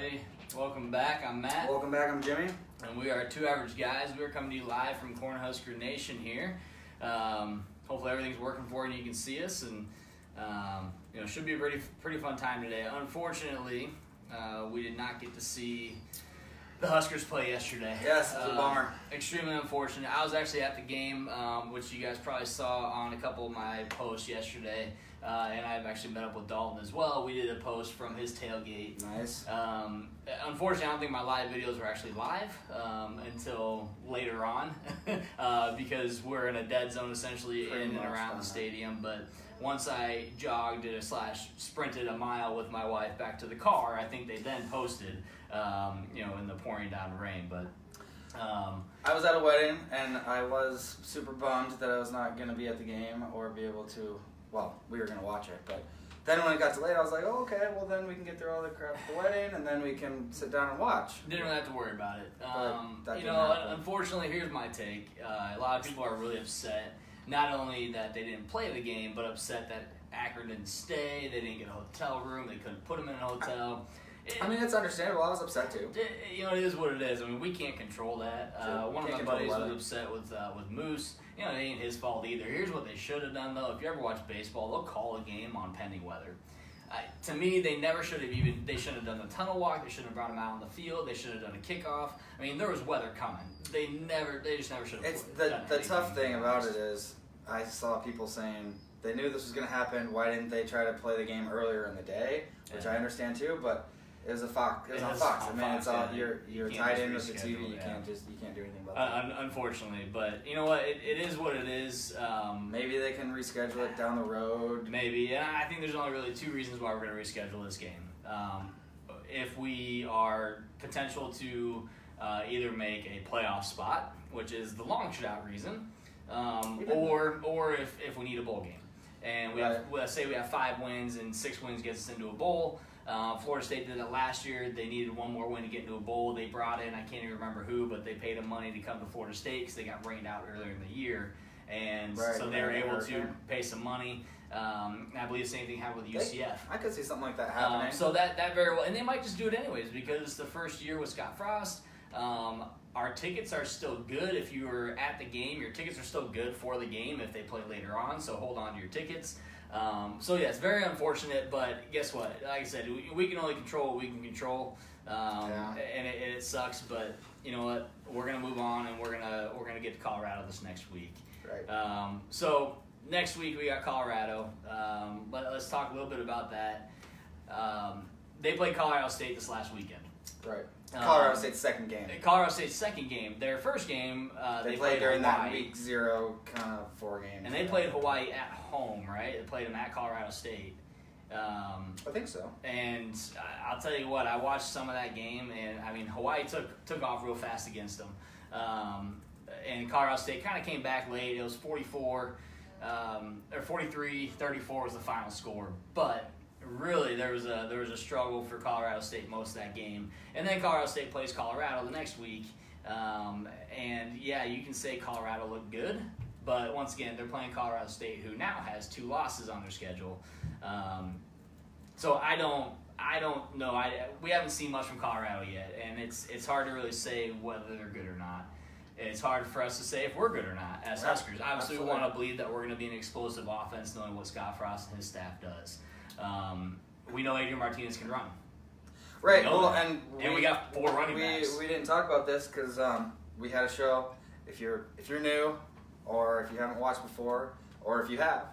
everybody. Welcome back. I'm Matt. Welcome back. I'm Jimmy. And we are Two Average Guys. We're coming to you live from Husker Nation here. Hopefully everything's working for you and you can see us. And should be a pretty fun time today. Unfortunately, we did not get to see the Huskers play yesterday. Yes, it was a bummer. Extremely unfortunate. I was actually at the game, which you guys probably saw on a couple of my posts yesterday. And I've actually met up with Dalton as well. We did a post from his tailgate. Nice. Unfortunately, I don't think my live videos were actually live until later on because we're in a dead zone essentially in and around the stadium. But once I jogged / sprinted a mile with my wife back to the car, I think they then posted, in the pouring down rain. But I was at a wedding, and I was super bummed that I was not going to be at the game or be able to. Well, we were going to watch it, but then when it got delayed, I was like, oh, okay, well, then we can get through all the crap at the wedding, and then we can sit down and watch. Didn't really have to worry about it. Unfortunately, here's my take. A lot of people are really upset, not only that they didn't play the game, but upset that Akron didn't stay, they didn't get a hotel room, they couldn't put them in a hotel. It's understandable. I was upset, too. It is what it is. I mean, we can't control that. One of my buddies was upset with Moose. It ain't his fault either. Here's what they should have done, though. If you ever watch baseball, they'll call a game on pending weather. To me, they never should have they shouldn't have done the tunnel walk. They shouldn't have brought them out on the field. They should have done a kickoff. I mean, there was weather coming. They just never should have done the tough thing about it is I saw people saying they knew this was going to happen. Why didn't they try to play the game earlier in the day? Which I understand, too, but it was a Fox. It was on Fox. I mean, it's all you're tied in with the TV. You can't do anything about that. Unfortunately, but you know what? It is what it is. Maybe they can reschedule it down the road. Maybe, and I think there's only really two reasons why we're going to reschedule this game. If we are potential to either make a playoff spot, which is the long shot reason, or if we need a bowl game, and let's say we have 5 wins and 6 wins gets us into a bowl. Florida State did it last year. They needed one more win to get into a bowl. They brought in, I can't even remember who, but they paid them money to come to Florida State because they got rained out earlier in the year. And so they were able to pay some money. I believe the same thing happened with UCF. I could see something like that happening. So that very well, and they might just do it anyways because it's the first year with Scott Frost. Our tickets are still good. If you were at the game, your tickets are still good for the game if they play later on, so hold on to your tickets. It's very unfortunate, but guess what? Like I said, we can only control what we can control, and it sucks. But you know what? We're gonna move on, and we're gonna get to Colorado this next week. Right. So next week we got Colorado. Let's talk a little bit about that. They played Colorado State this last weekend. Right. Colorado State's second game. Colorado State's second game. Their first game, they played during Hawaii. that week 0 kind of 4 games. And they played Hawaii at home, right? They played them at Colorado State. I think so. And I'll tell you what, I watched some of that game, and I mean Hawaii took off real fast against them. And Colorado State kind of came back late. It was 43-34 was the final score, but really, there was a struggle for Colorado State most of that game, and then Colorado State plays Colorado the next week, and you can say Colorado looked good, but once again, they're playing Colorado State, who now has 2 losses on their schedule. So I don't know. We haven't seen much from Colorado yet, and it's hard to really say whether they're good or not. It's hard for us to say if we're good or not as Huskers. Obviously, we want to believe that we're going to be an explosive offense, knowing what Scott Frost and his staff does. We know Adrian Martinez can run. Right. And we got 4 running backs. We didn't talk about this because we had a show. If you're new, or if you haven't watched before, or if you have,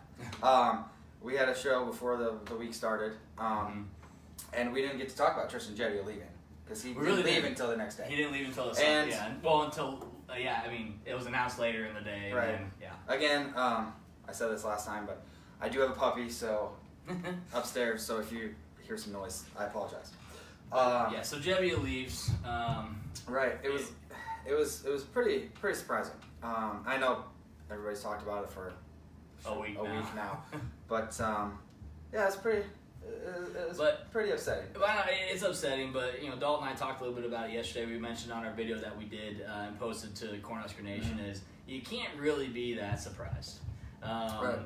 we had a show before the week started, and we didn't get to talk about Tristan Jetty leaving because he didn't leave until the next day. He didn't leave until the Sunday. Until it was announced later in the day. Right. And then, Again, I said this last time, but I do have a puppy, so. Upstairs, so if you hear some noise, I apologize. So Jebbia leaves. Right. It was pretty surprising. I know everybody's talked about it for a week now, but it's pretty. It's pretty upsetting. It's upsetting, but Dalton and I talked a little bit about it yesterday. We mentioned on our video that we did and posted to Husker Nation is you can't really be that surprised. Right.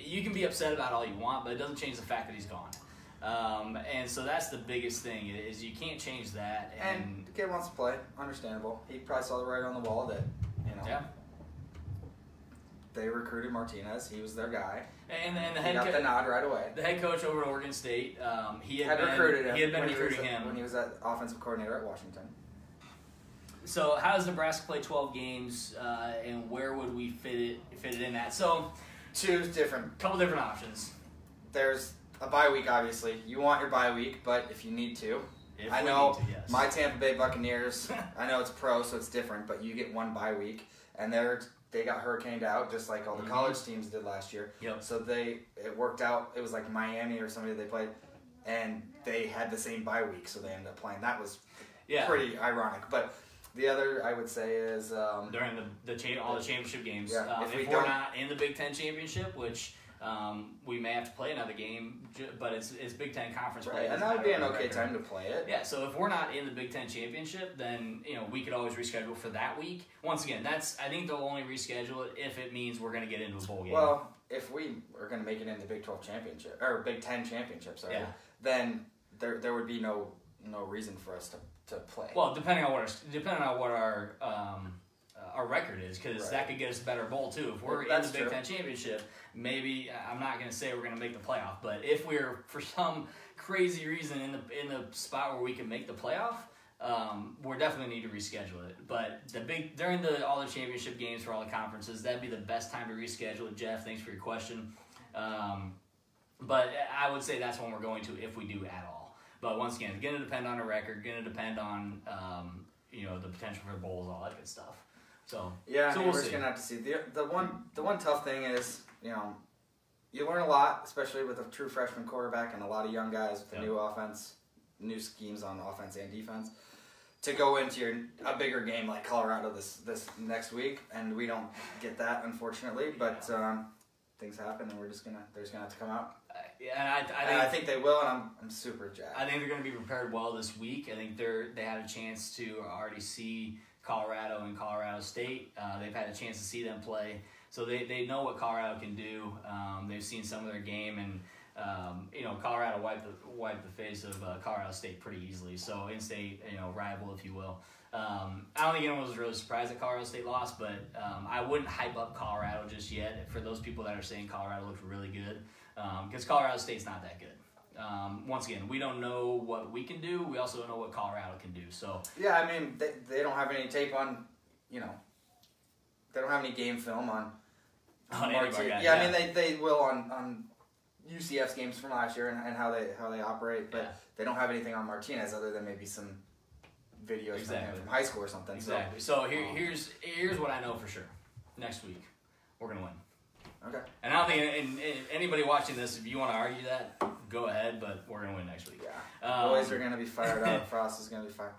You can be upset about all you want, but it doesn't change the fact that he's gone. And so that's the biggest thing is you can't change that. And the kid wants to play. Understandable. He probably saw the writing on the wall that, yeah. They recruited Martinez. He was their guy. And the he got the nod right away. The head coach over at Oregon State, he had recruited him. He had been recruiting him when he was at offensive coordinator at Washington. So how does Nebraska play 12 games, and where would we fit it in at? So, couple different options. There's a bye week, obviously. You want your bye week, but if you need to. I know yes. My Tampa Bay Buccaneers, I know it's pro, so it's different, but you get one bye week, and they got hurricaned out just like all the college teams did last year. Yep. So it worked out. It was like Miami or somebody they played, and they had the same bye week, so they ended up playing. That was pretty ironic. But the other I would say is during all the championship games. Yeah, if we're not in the Big Ten championship, which we may have to play another game, but it's Big Ten conference play. Right, and that would be an okay time to play it. Yeah, so if we're not in the Big Ten championship, then we could always reschedule for that week. Once again, I think they'll only reschedule it if it means we're going to get into a bowl game. Well, if we are going to make it into Big 12 championship or Big 10 championship, then there would be no reason for us to play. Well, depending on what our record is, because that could get us a better bowl too. If we're in the Big Ten championship, maybe I'm not going to say we're going to make the playoff, but if we're for some crazy reason in the spot where we can make the playoff, we definitely need to reschedule it. But during all the championship games for all the conferences, that'd be the best time to reschedule it. Jeff, thanks for your question. But I would say that's when we're going to, if we do at all. But once again, it's going to depend on a record, going to depend on the potential for bowls, all that good stuff. So we're just gonna have to see. The one tough thing is you learn a lot, especially with a true freshman quarterback and a lot of young guys with the new offense, new schemes on offense and defense, to go into a bigger game like Colorado this next week, and we don't get that unfortunately. But things happen, and they're just gonna have to come out. I think they will, and I'm super jacked. I think they're going to be prepared well this week. I think they had a chance to already see Colorado and Colorado State. They've had a chance to see them play, so they know what Colorado can do. They've seen some of their game, and Colorado wiped the face of Colorado State pretty easily. So in-state, rival, if you will. I don't think anyone was really surprised that Colorado State lost, but I wouldn't hype up Colorado just yet. For those people that are saying Colorado looks really good, because Colorado State's not that good. Once again, we don't know what we can do. We also don't know what Colorado can do. So yeah, I mean, they don't have any tape on, they don't have any game film on anybody. Yeah, I mean, they will on UCF's games from last year and how they operate, but they don't have anything on Martinez other than maybe some videos from high school or something. Exactly. So here's what I know for sure. Next week, we're gonna win. Okay. And I don't think anybody watching this, if you want to argue that, go ahead, but we're going to win next week. Yeah. Boys are going to be fired up. Frost is going to be fired.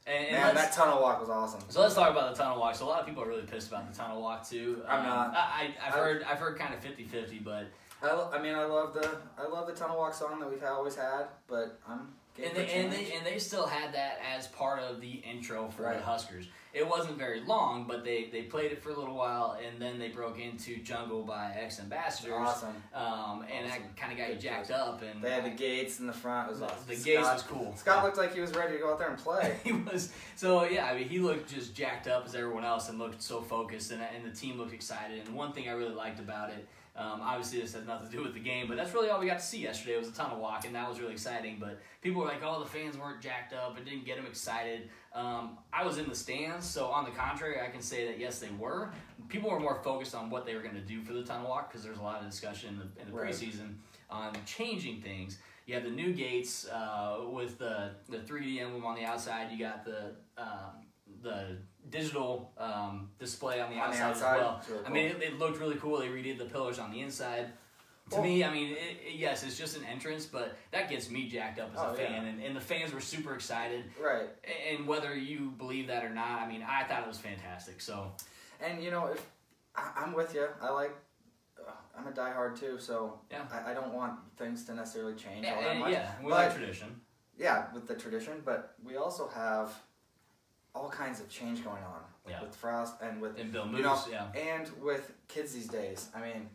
And man, that tunnel walk was awesome. So let's talk about the tunnel walk. So a lot of people are really pissed about the tunnel walk too. I'm not. I've heard kind of 50-50, but I love the tunnel walk song that we've always had, but I'm and they still had that as part of the intro for the Huskers. It wasn't very long, but they played it for a little while, and then they broke into Jungle by X Ambassadors. Awesome. And that kind of got you jacked up. And they had the Gates in the front. It was awesome. The Gates was cool. Scott looked like he was ready to go out there and play. He was. So yeah, I mean, he looked just jacked up as everyone else, and looked so focused, and the team looked excited. And one thing I really liked about it. Obviously, this has nothing to do with the game, but that's really all we got to see yesterday. It was a tunnel walk, and that was really exciting. But people were like, "Oh, the fans weren't jacked up. It didn't get them excited." I was in the stands, so on the contrary, I can say that yes, they were. People were more focused on what they were going to do for the tunnel walk because there's a lot of discussion in the preseason on changing things. You have the new gates with the 3D emblem on the outside. You got the digital display on the outside as well. Really cool. I mean, it looked really cool. They redid the pillars on the inside. To me, I mean, yes, it's just an entrance, but that gets me jacked up as a fan. And the fans were super excited. Right. And whether you believe that or not, I mean, I thought it was fantastic. So, and if I'm with you, I'm a diehard too, so I don't want things to necessarily change all that much. Yeah, we like tradition. Yeah, with the tradition, but we also have all kinds of change going on with Frost and with Bill Moose, and with kids these days. I mean,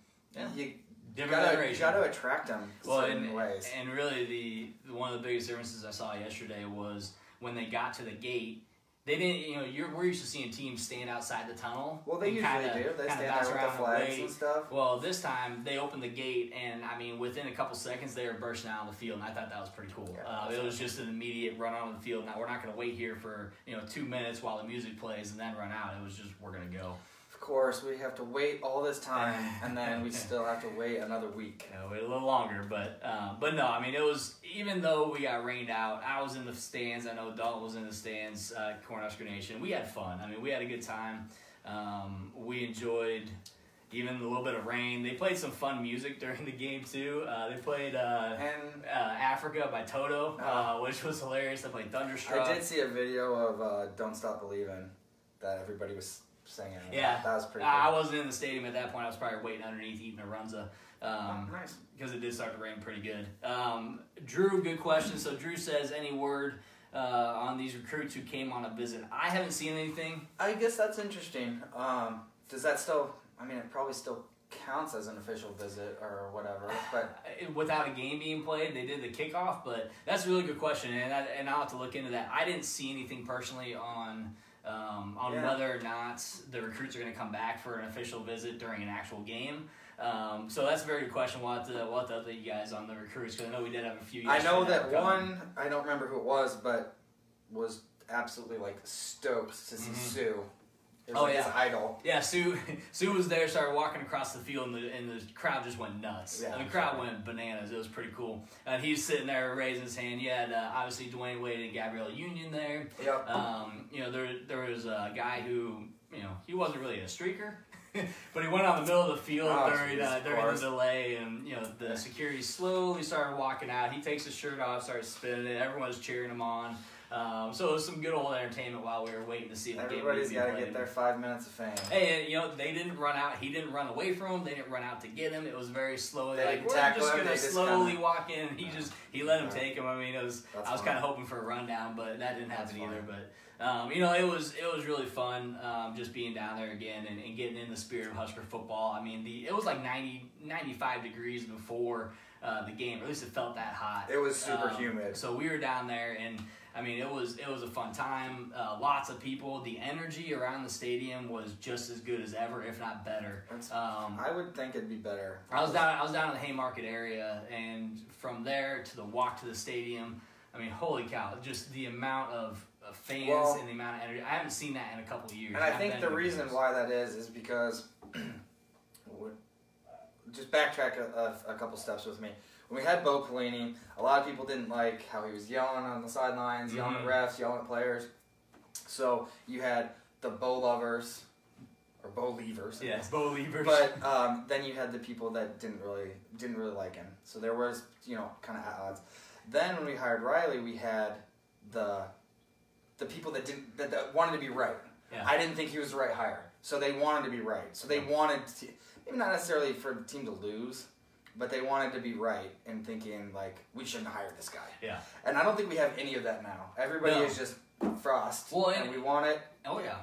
different generation. You got to attract them certain ways. And really, one of the biggest differences I saw yesterday was when they got to the gate. They didn't, we're used to seeing teams stand outside the tunnel. Well, they usually do. They stand there with the flags and stuff. Well, this time they opened the gate, and I mean, within a couple seconds they were bursting out on the field, and I thought that was pretty cool. It was just an immediate run on the field. Now we're not going to wait here for 2 minutes while the music plays and then run out. It was just we're going to go. Of course, we have to wait all this time, and then we still have to wait another week. Wait a little longer, but no, I mean, it was, even though we got rained out, I was in the stands, I know Dalton was in the stands, Husker Nation. We had fun. I mean, we had a good time. We enjoyed even a little bit of rain. They played some fun music during the game, too. They played Africa by Toto, which was hilarious. They played Thunderstruck. I did see a video of Don't Stop Believin' that everybody was singing. Yeah, that was pretty cool. I wasn't in the stadium at that point. I was probably waiting underneath eating a runza. Nice. Because it did start to rain pretty good. Drew, good question. So Drew says, any word on these recruits who came on a visit? I haven't seen anything. I guess that's interesting. Does that still, I mean, it probably still counts as an official visit or whatever, but without a game being played, they did the kickoff, but that's a really good question, and I'll have to look into that. I didn't see anything personally on whether or not the recruits are going to come back for an official visit during an actual game. So that's a very good question. We'll have to update you guys on the recruits, because I know we did have a few. I know that one, I don't remember who it was, but was absolutely stoked to see Sue. It was his idol. Yeah, Sue was there, started walking across the field, and the crowd just went nuts. Yeah, and the crowd went bananas. It was pretty cool. And he's sitting there raising his hand. You had obviously Dwayne Wade and Gabrielle Union there. Yep. There was a guy who he wasn't really a streaker, but he went out in the middle of the field during the delay, and the security slowly started walking out. He takes his shirt off, starts spinning it. Everyone was cheering him on. So it was some good old entertainment while we were waiting to see if the game was Everybody's got to get their 5 minutes of fame. Hey, they didn't run out. He didn't run away from them. They didn't run out to get him. It was very slow. They we're just going to slowly walk in. And he let him take him. I mean, I was kind of hoping for a rundown, but that didn't happen either. But it was really fun just being down there again and getting in the spirit of Husker football. I mean, it was like 95 degrees before the game. Or at least it felt that hot. It was super humid. So we were down there, and I mean, it was a fun time. Lots of people. The energy around the stadium was just as good as ever, if not better. I would think it'd be better. I was down in the Haymarket area, and from there to the walk to the stadium, I mean, holy cow! Just the amount of fans and the amount of energy. I haven't seen that in a couple of years. And I think the reason why that is because just backtrack a couple steps with me. When we had Bo Pelini, a lot of people didn't like how he was yelling on the sidelines, yelling at refs, yelling at players. So you had the Bo lovers, or Bo leavers. Yes, Bo leavers. But then you had the people that didn't really like him. So there was kind of at odds. Then when we hired Riley, we had the people that wanted to be right. Yeah. I didn't think he was the right hire, so they wanted to be right. So they wanted to, maybe not necessarily for the team to lose, but they wanted to be right in thinking, we shouldn't hire this guy. Yeah. And I don't think we have any of that now. Everybody is just Frost, and we want it. Oh, yeah.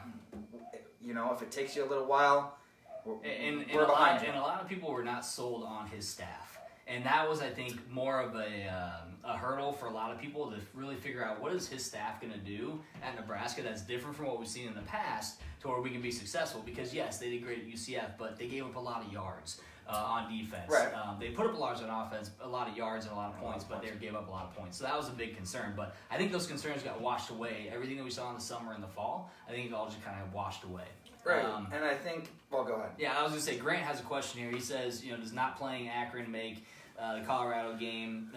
If it takes you a little while, we're behind you. And a lot of people were not sold on his staff. And that was, I think, more of a hurdle for a lot of people to really figure out what is his staff going to do at Nebraska that's different from what we've seen in the past to where we can be successful. Because, yes, they did great at UCF, but they gave up a lot of yards on defense. Right. They put up a lot on offense, a lot of yards and a lot of points, but they gave up a lot of points. So that was a big concern. But I think those concerns got washed away. Everything that we saw in the summer and the fall, I think it all just kind of washed away. Right, and I think, go ahead. Yeah, I was going to say, Grant has a question here. He says, does not playing Akron make the Colorado game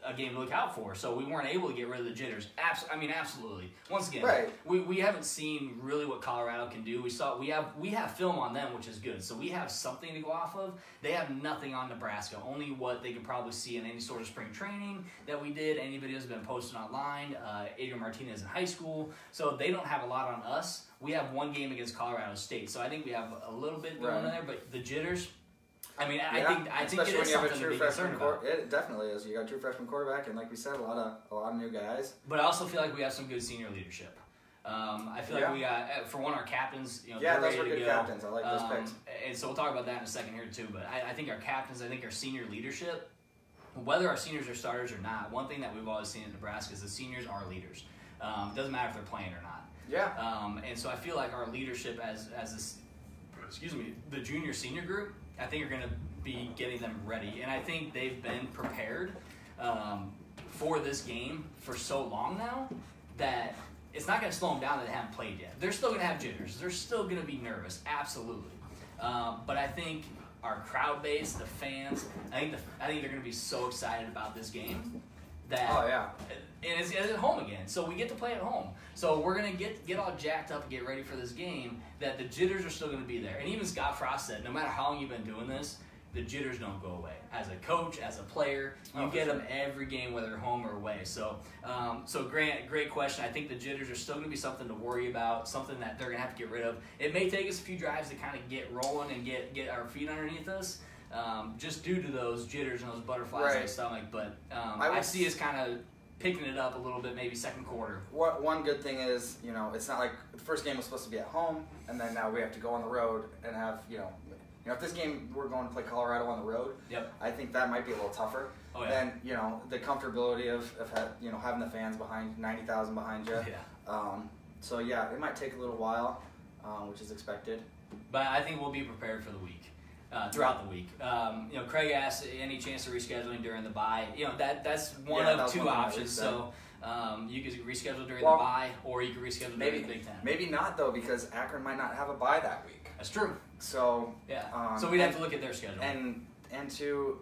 a game to look out for? So we weren't able to get rid of the jitters. Absolutely. Once again, right. we haven't seen really what Colorado can do. We have film on them, which is good. So we have something to go off of. They have nothing on Nebraska, only what they could probably see in any sort of spring training that we did. Any videos have been posted online. Adrian Martinez in high school. So they don't have a lot on us. We have one game against Colorado State. So I think we have a little bit going on there, but the jitters, I think it is something to be concerned about. It definitely is. You got a true freshman quarterback, and like we said, a lot of new guys. But I also feel like we have some good senior leadership. I feel like we got, for one, our captains, yeah, they're those were ready to good go. captains. I like those picks. And so we'll talk about that in a second here too. But I think our captains, I think our senior leadership, whether our seniors are starters or not, one thing that we've always seen in Nebraska is the seniors are leaders. It doesn't matter if they're playing or not. Yeah. And so I feel like our leadership as this, the junior senior group, I think are going to be getting them ready. And I think they've been prepared for this game for so long now that it's not going to slow them down that they haven't played yet. They're still going to have jitters. They're still going to be nervous, absolutely. But I think our crowd base, the fans, I think they're going to be so excited about this game that and it's at home again. So we get to play at home. So we're going to get all jacked up and get ready for this game that the jitters are still going to be there. And even Scott Frost said, no matter how long you've been doing this, the jitters don't go away. As a coach, as a player, you get them every game, whether home or away. So, Grant, great question. I think the jitters are still going to be something to worry about, something that they're going to have to get rid of. It may take us a few drives to kind of get rolling and get our feet underneath us, just due to those jitters and those butterflies in the stomach. But I see us kind of picking it up a little bit, maybe second quarter. One good thing is, it's not like the first game was supposed to be at home, and then now we have to go on the road and have, if this game we're going to play Colorado on the road, I think that might be a little tougher than the comfortability of having the fans behind 90,000 behind you. So it might take a little while, which is expected. But I think we'll be prepared for the week. Throughout the week, Craig asked any chance of rescheduling during the bye. That's one of two options. So you could reschedule during the bye, or you could reschedule during the Big Ten. Maybe not though, because Akron might not have a bye that week. That's true. So so we'd have to look at their schedule. And to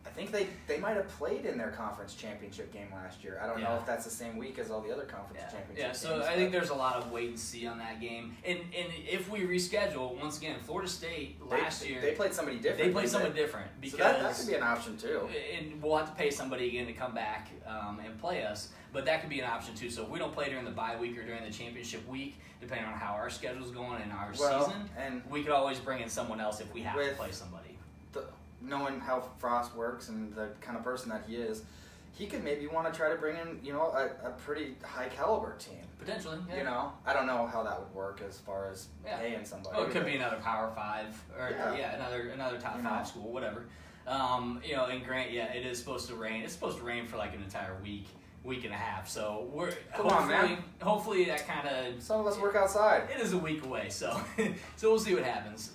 I think they might have played in their conference championship game last year. I don't know if that's the same week as all the other conference championship games. So I think there's a lot of wait and see on that game. And if we reschedule, once again, Florida State last year, they played somebody different. They played someone different because so that could be an option too. And we'll have to pay somebody again to come back and play us. But that could be an option too. So if we don't play during the bye week or during the championship week, depending on how our schedule's going and our season, and we could always bring in someone else if we have to play somebody. Knowing how Frost works and the kind of person that he is, he could maybe want to try to bring in, a pretty high caliber team. Potentially, I don't know how that would work as far as paying somebody. Oh, it could be another Power 5 or another top 5 school, whatever. And Grant, it is supposed to rain. It's supposed to rain for like an entire week and a half. So we're hopefully that kind of some of us work outside. It is a week away, so so we'll see what happens.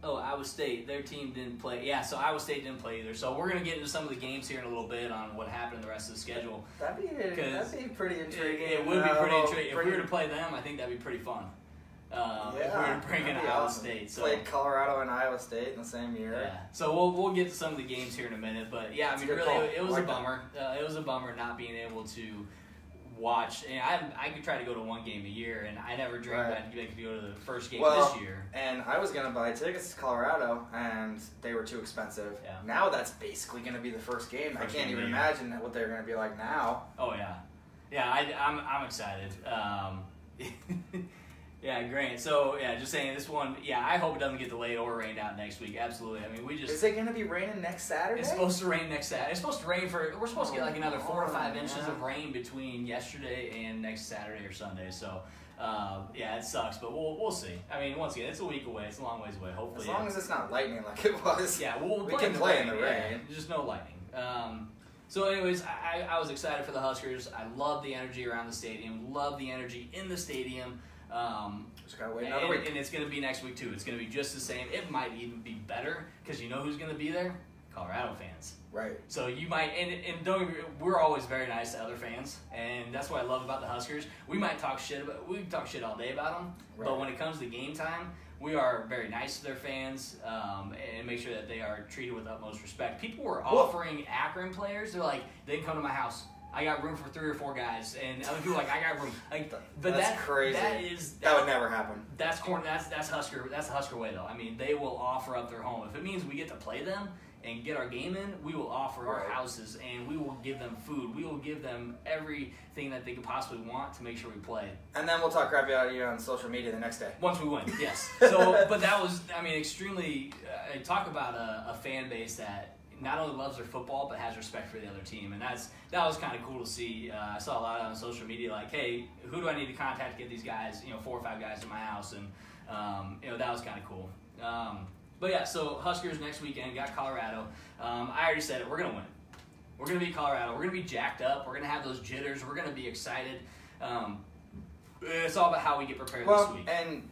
Iowa State, their team didn't play. Yeah, so Iowa State didn't play either. So we're going to get into some of the games here in a little bit on what happened in the rest of the schedule. That'd be pretty intriguing. It would be pretty intriguing. If we were to play them, I think that'd be pretty fun. If we were to bring in Iowa State. So. Played Colorado and Iowa State in the same year. Yeah. So we'll get to some of the games here in a minute. But, really, it was a bummer. It was a bummer not being able to watch. And I could try to go to one game a year, and I never dreamed I could go to the first game this year. And I was going to buy tickets to Colorado, and they were too expensive. Yeah. Now that's basically going to be the first game. I can't even imagine what they're going to be like now. Oh, yeah. Yeah, I'm excited. Yeah, great. So, just saying this one, I hope it doesn't get delayed or rained out next week. Absolutely. I mean, Is it going to be raining next Saturday? It's supposed to rain next Saturday. It's supposed to rain we're supposed to get like another 4 to 5 inches of rain between yesterday and next Saturday or Sunday. So, it sucks, but we'll see. I mean, once again, it's a week away. It's a long ways away. Hopefully. As long as it's not lightning like it was. Yeah, we can play in the rain. Just no lightning. So anyways, I was excited for the Huskers. I love the energy around the stadium. Love the energy in the stadium. Just gotta wait another week. And it's going to be next week too. It's going to be just the same. It might even be better because you know who's going to be there? Colorado fans. Right. So you might, and don't get me, we're always very nice to other fans, and that's what I love about the Huskers. We might talk shit all day about them, but when it comes to game time, we are very nice to their fans and make sure that they are treated with utmost respect. People were offering Akron players. They're like, they can come to my house. I got room for 3 or 4 guys, and other people are like, I got room. But that's crazy. That would never happen. That's Husker. That's the Husker way, though. I mean, they will offer up their home if it means we get to play them and get our game in. We will offer our houses, and we will give them food. We will give them everything that they could possibly want to make sure we play. And then we'll talk crap out of you on social media the next day. Once we win, yes. So, but that was, extremely. Talk about a fan base that not only loves their football but has respect for the other team, and that was kind of cool to see. I saw a lot on social media like, hey, who do I need to contact to get these guys, 4 or 5 guys in my house, and that was kind of cool. But yeah, so Huskers next weekend got Colorado. I already said it. We're gonna win. We're gonna beat Colorado. We're gonna be jacked up. We're gonna have those jitters. We're gonna be excited. It's all about how we get prepared this week. And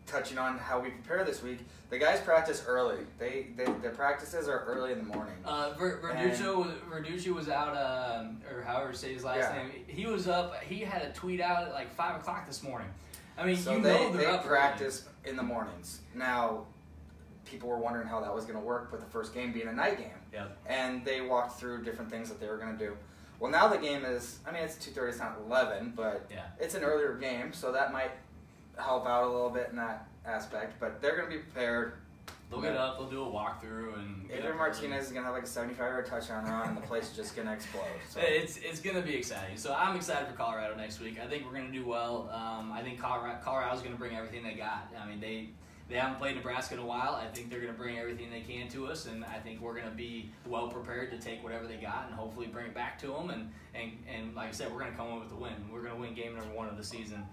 touching on how we prepare this week, the guys practice early. The practices are early in the morning. Verducci was out, or however you say his last name. He was up. He had a tweet out at like 5 o'clock this morning. I mean, so they practice in the mornings. Now, people were wondering how that was going to work with the first game being a night game. Yep. And they walked through different things that they were going to do. Well, now the game is, it's 2:30, it's not 11, but it's an earlier game, so that might help out a little bit in that aspect. But they're going to be prepared. They'll get up, they'll do a walkthrough, and Adrian Martinez is going to have like a 75-yard touchdown run, and the place is just going to explode. So. It's going to be exciting. So I'm excited for Colorado next week. I think we're going to do well. I think Colorado's going to bring everything they got. I mean, they haven't played Nebraska in a while. I think they're going to bring everything they can to us, and I think we're going to be well prepared to take whatever they got and hopefully bring it back to them. And like I said, we're going to come in with the win. We're going to win game number 1 of the season,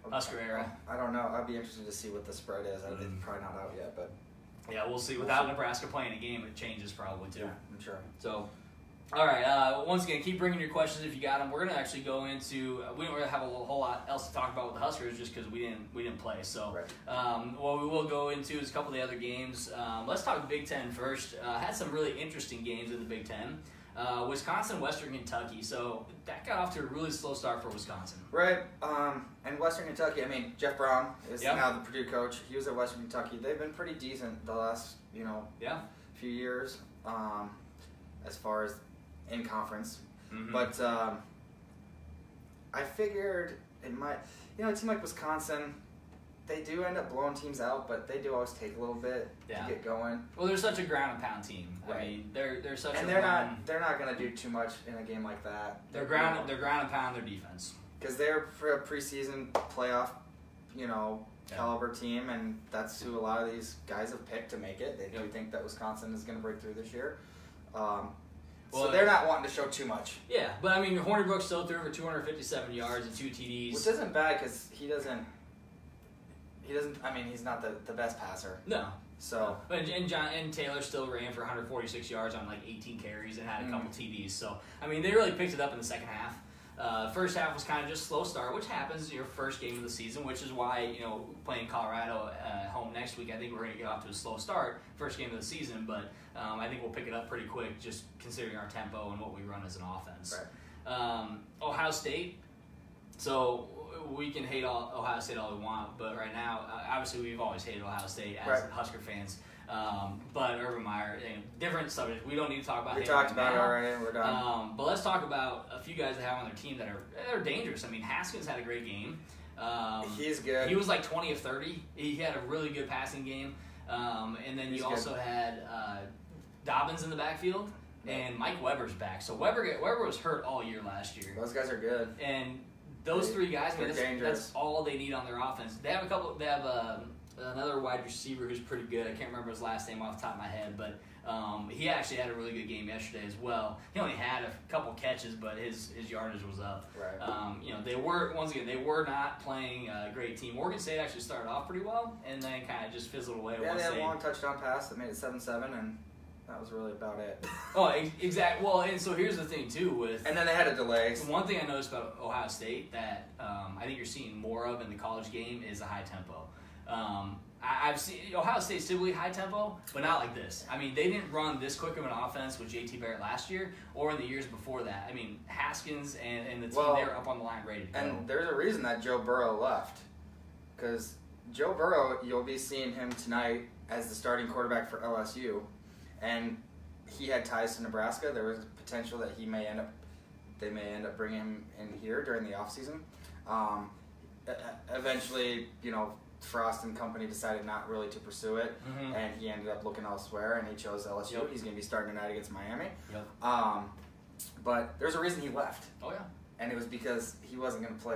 Husker era. I don't know. I'd be interested to see what the spread is. It's probably not out yet, but yeah, we'll see. Without Nebraska playing a game, it changes probably too. Yeah, I'm sure. So. All right. Once again, keep bringing your questions if you got them. We're gonna actually go into. We don't really have a whole lot else to talk about with the Huskers just because we didn't play. So, what we will go into is a couple of the other games. Let's talk Big Ten first. Had some really interesting games in the Big Ten. Wisconsin, Western Kentucky. So that got off to a really slow start for Wisconsin. Right. And Western Kentucky. Jeff Brown is now the Purdue coach. He was at Western Kentucky. They've been pretty decent the last few years as far as in conference, but I figured it might, a team like Wisconsin, they do end up blowing teams out, but they do always take a little bit to get going. Well, they're such a ground and pound team. Right. I mean, they're such and they're not going to do too much in a game like that. They're ground and pound their defense because they're for a preseason playoff, caliber team, and that's who a lot of these guys have picked to make it. They do think that Wisconsin is going to break through this year. So they're not wanting to show too much. Yeah, but Hornibrook still threw for 257 yards and 2 TDs. Which isn't bad because he doesn't, he's not the best passer. No. So. And Taylor still ran for 146 yards on like 18 carries and had a couple TDs. So, they really picked it up in the second half. First half was kind of just slow start, which happens your first game of the season, which is why, playing Colorado at home next week, I think we're going to get off to a slow start, first game of the season, but I think we'll pick it up pretty quick just considering our tempo and what we run as an offense. Right. Ohio State, so we can hate Ohio State all we want, but right now, obviously we've always hated Ohio State as Husker fans. But Urban Meyer, different subject. We don't need to talk about. We talked about it already. We're done. But let's talk about a few guys that have on their team that are dangerous. Haskins had a great game. He's good. He was like 20 of 30. He had a really good passing game. And then you also had Dobbins in the backfield, and Mike Weber's back. So Weber was hurt all year last year. Those guys are good. And those 3 guys, that's all they need on their offense. They have another wide receiver who's pretty good. I can't remember his last name off the top of my head, but he actually had a really good game yesterday as well. He only had a couple catches, but his yardage was up. Right. They were not playing a great team. Oregon State actually started off pretty well, and then kind of just fizzled away. Yeah, they had a long touchdown pass that made it 7-7, and that was really about it. Oh, exactly. Well, and so here's the thing too and then they had a delay. So one thing I noticed about Ohio State that I think you're seeing more of in the college game is a high tempo. I've seen Ohio State's typically high tempo, but not like this. They didn't run this quick of an offense with JT Barrett last year or in the years before that. Haskins and the team, they were up on the line ready to go. And there's a reason that Joe Burrow left. Because Joe Burrow, you'll be seeing him tonight as the starting quarterback for LSU. And he had ties to Nebraska. There was potential that they may end up bringing him in here during the offseason. Eventually, Frost and company decided not really to pursue it, and he ended up looking elsewhere, and he chose LSU. Yep. He's going to be starting tonight against Miami. Yep. But there's a reason he left. Oh, yeah. And it was because he wasn't going to play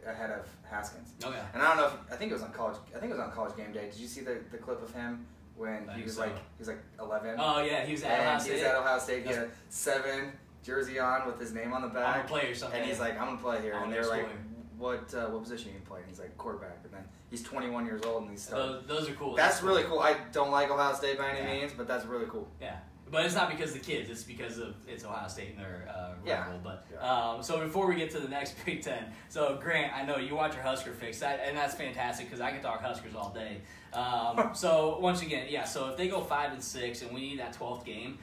ahead of Haskins. Oh, yeah. And I don't know I think it was on college game day. Did you see the clip of him when he was like 11. Oh yeah, he was at Ohio State. He was at Ohio State. He had a 7 jersey on with his name on the back. I'm gonna play or something. And he's like, I'm gonna play here. And they're like, what position you play? And he's like, quarterback. And then he's 21 years old and he's starting. Those are cool. That's really cool. I don't like Ohio State by any means, but that's really cool. Yeah. But it's not because of the kids. It's because of it's Ohio State and their rival. But so before we get to the next Big Ten, so Grant, I know you watch your Husker Fix, and that's fantastic because I can talk Huskers all day. So once again, so if they go 5-6 and we need that 12th game,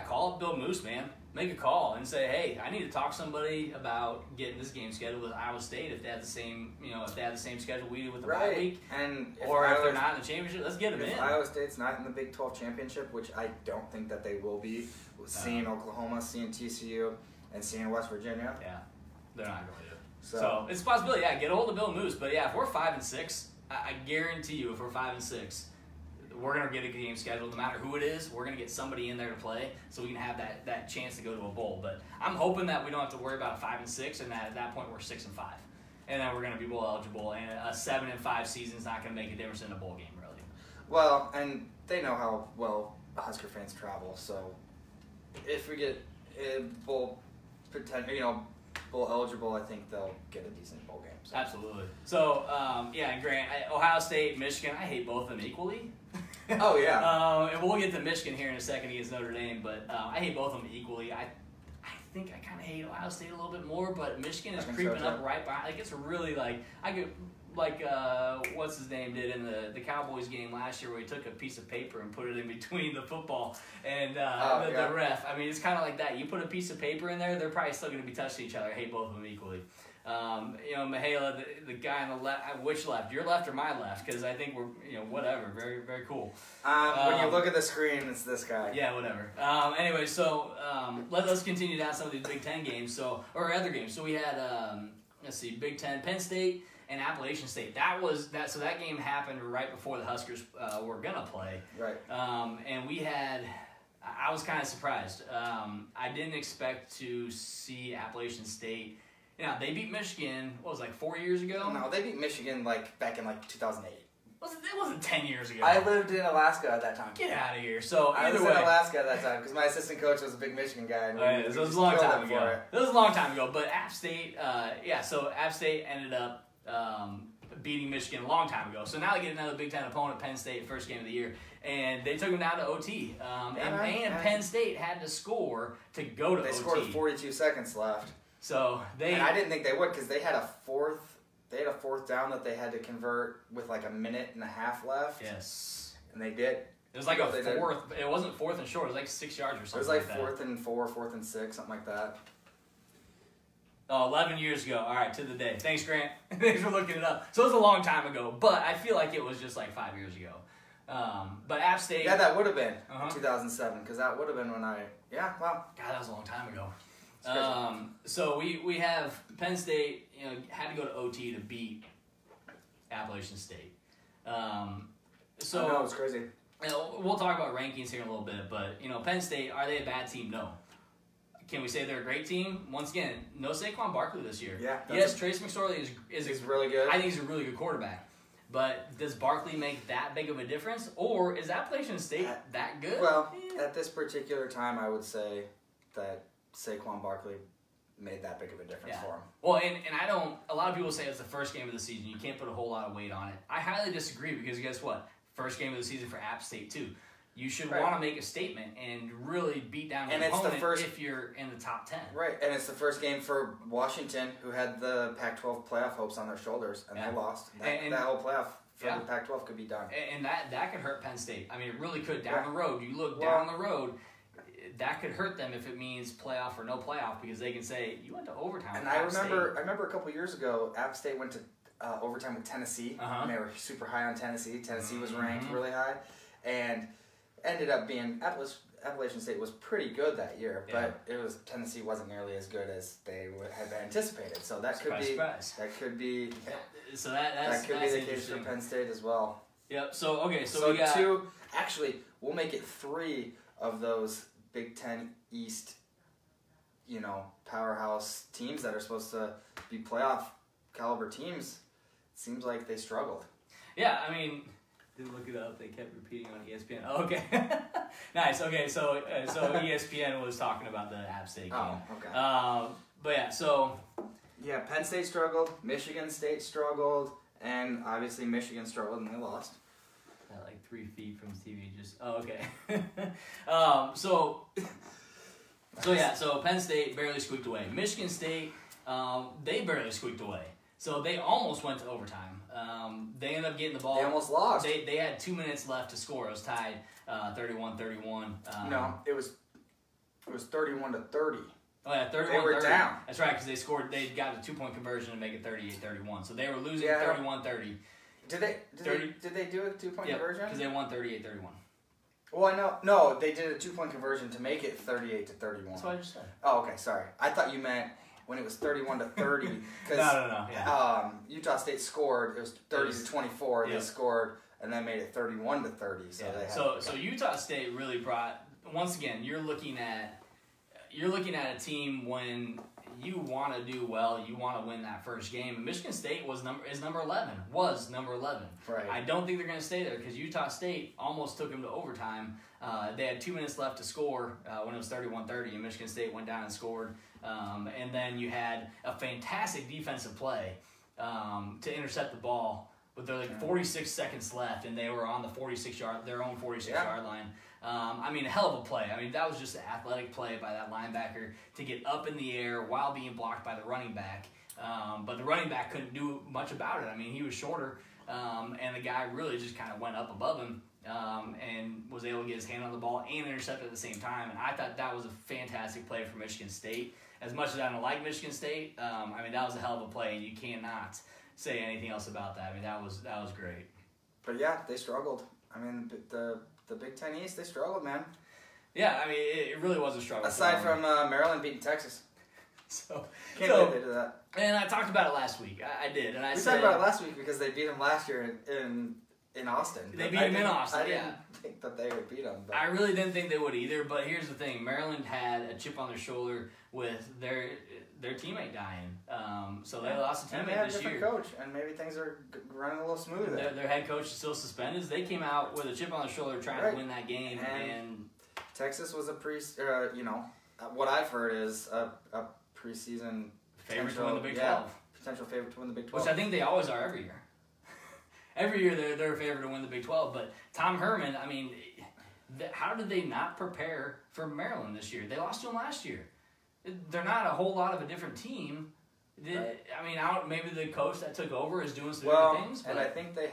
call up Bill Moose, man. Make a call and say, hey, I need to talk to somebody about getting this game scheduled with Iowa State if they have the same, if they have the same schedule we do with the bye week, and if they're not in the championship, let's get them in. If Iowa State's not in the Big 12 championship, which I don't think that they will be, seeing Oklahoma, seeing TCU, and seeing West Virginia. Yeah, they're not going to. So it's a possibility. Yeah, get a hold of Bill Moose. But if we're 5-6, I guarantee you, if we're 5-6. We're going to get a game scheduled. No matter who it is, we're going to get somebody in there to play so we can have that chance to go to a bowl. But I'm hoping that we don't have to worry about 5-6 and that at that point we're 6-5. And then we're going to be bowl eligible. And a 7-5 season is not going to make a difference in a bowl game, really. Well, and they know how well Husker fans travel. So if we get bowl potential, bowl eligible, I think they'll get a decent bowl game. So. Absolutely. So, and Grant, Ohio State, Michigan, I hate both of them equally. Oh, yeah. And we'll get to Michigan here in a second against Notre Dame, but I hate both of them equally. I think I kind of hate Ohio State a little bit more, but Michigan is creeping up right by. Like, it's really what's his name did in the Cowboys game last year where he took a piece of paper and put it in between the football and the ref. I mean, it's kind of like that. You put a piece of paper in there, they're probably still going to be touching each other. I hate both of them equally. Mihaela, the guy on the left, which left? Your left or my left? Because I think we're, whatever. Very, very cool. When you look at the screen, it's this guy. Yeah, whatever. Anyway, so let's continue down some of these Big Ten games. Or other games. So we had, Big Ten, Penn State and Appalachian State. So that game happened right before the Huskers were gonna play. Right. And we had. I was kind of surprised. I didn't expect to see Appalachian State. They beat Michigan, 4 years ago? No, they beat Michigan back in 2008. It wasn't 10 years ago. I lived in Alaska at that time. Get out of here. So I was in Alaska at that time because my assistant coach was a big Michigan guy. And so it was a long time ago. It was a long time ago. But App State, so App State ended up beating Michigan a long time ago. So now they get another Big Ten opponent, Penn State, first game of the year. And they took them down to OT. And Penn State had to score to go to OT. They scored with 42 seconds left. So and I didn't think they would because they had a fourth down that they had to convert with a minute and a half left. Yes. And they did. It was like a fourth. It wasn't fourth and short. It was 6 yards or something. It was 4th and 4, 4th and 6, something like that. Oh, 11 years ago. All right, to the day. Thanks, Grant. Thanks for looking it up. So it was a long time ago, but I feel like it was just 5 years ago. But App State. Yeah, that would have been 2007 because that would have been when God, that was a long time ago. So we have Penn State, had to go to OT to beat Appalachian State. So no, it's crazy. We'll talk about rankings here in a little bit, but Penn State, are they a bad team? No. Can we say they're a great team? Once again, no Saquon Barkley this year. Yeah. Yes, Trace McSorley is really good. I think he's a really good quarterback. But does Barkley make that big of a difference, or is Appalachian State that good? Well, at this particular time, I would say that Saquon Barkley made that big of a difference for him. Well, and I don't. A lot of people say it's the first game of the season. You can't put a whole lot of weight on it. I highly disagree because guess what? First game of the season for App State too. You should want to make a statement and really beat down your opponent if you're in the top 10. Right, and it's the first game for Washington, who had the Pac-12 playoff hopes on their shoulders, and they lost. That whole playoff for the Pac-12 could be done. And that could hurt Penn State. I mean, it really could down the road. You look down the road, that could hurt them if it means playoff or no playoff because they can say, you went to overtime with App State. I remember a couple years ago, App State went to overtime with Tennessee, and they were super high on Tennessee. Tennessee was ranked really high, and ended up being Appalachian State was pretty good that year, but Tennessee wasn't nearly as good as they had anticipated. So that could be that could be the case for Penn State as well. Yep. So we got we'll make it 3 of those Big Ten East, powerhouse teams that are supposed to be playoff caliber teams. It seems like they struggled. Yeah, I mean. Didn't look it up. They kept repeating on ESPN. Oh, okay. Nice. Okay, so ESPN was talking about the App State game. Oh, okay. But yeah, so Yeah, Penn State struggled, Michigan State struggled, and obviously Michigan struggled and they lost. like 3 feet from TV. Just okay. So Penn State barely squeaked away. Michigan State, they barely squeaked away. So they almost went to overtime. They ended up getting the ball. They almost lost. They had 2 minutes left to score. It was tied 31-31. No, it was 31-30. Oh yeah, 31-30. They were down. That's right, because they scored. They got a 2-point conversion to make it 38-31. So they were losing 31-30. Did they do a 2-point conversion? Because they won 38-31. Well, I know. No, they did a 2-point conversion to make it 38-31. That's what I just said. Oh, okay. Sorry. I thought you meant when it was 31-30. No. Yeah. Utah State scored. It was 30-24. Yep. They scored and then made it 31-30. So Utah State really brought. Once again, you're looking at a team when you want to do well, you want to win that first game. And Michigan State was number 11. Right. I don't think they're going to stay there because Utah State almost took them to overtime. They had 2 minutes left to score when it was 31-30, and Michigan State went down and scored. And then you had a fantastic defensive play to intercept the ball with their 46 seconds left, and they were on the their own 46-yard line. I mean, a hell of a play. I mean, that was just an athletic play by that linebacker to get up in the air while being blocked by the running back. But the running back couldn't do much about it. I mean, he was shorter, and the guy really just kind of went up above him and was able to get his hand on the ball and intercept at the same time. And I thought that was a fantastic play for Michigan State. As much as I don't like Michigan State, I mean, that was a hell of a play, and you cannot say anything else about that. I mean, that was great. But yeah, they struggled. I mean, the Big Ten East, they struggled, man. Yeah, I mean, it really was a struggle. Aside from Maryland beating Texas. Can't believe they did that. And I talked about it last week. I did, and we talked about it last week because they beat them last year in Austin. They beat them in Austin. I didn't think that they would beat them. But. I really didn't think they would either. But here's the thing: Maryland had a chip on their shoulder with their teammate dying. So they lost a teammate and they had this a different year. Coach, and maybe things are running a little smoother. Their head coach is still suspended. They came out with a chip on their shoulder trying to win that game, and Texas was what I've heard is a preseason favorite to win the Big 12. Potential favorite to win the Big 12. Which I think they always are every year. Every year they're a favorite to win the Big 12. But Tom Herman, I mean, how did they not prepare for Maryland this year? They lost to them last year. They're not a whole lot of a different team. Right. I mean, maybe the coach that took over is doing some different things. But and I think they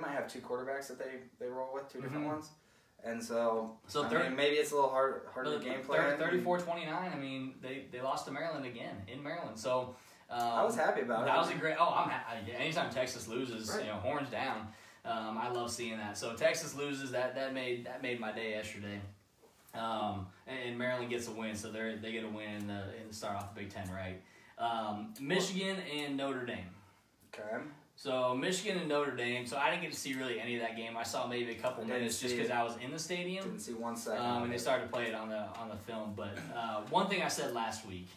might have 2 quarterbacks that they roll with, 2 different ones. And so maybe it's a little harder to game plan. 34-29, I mean, they lost to Maryland again in Maryland. So I was happy about it. That was a great. I'm happy. Anytime Texas loses, horns down. I love seeing that. So Texas loses, that made my day yesterday. And Maryland gets a win, so they get a win in the start off the Big Ten, right? Michigan and Notre Dame. Okay. So Michigan and Notre Dame. So I didn't get to see really any of that game. I saw maybe a couple minutes just because I was in the stadium. Didn't see 1 second. And they started to play it on the film. But one thing I said last week,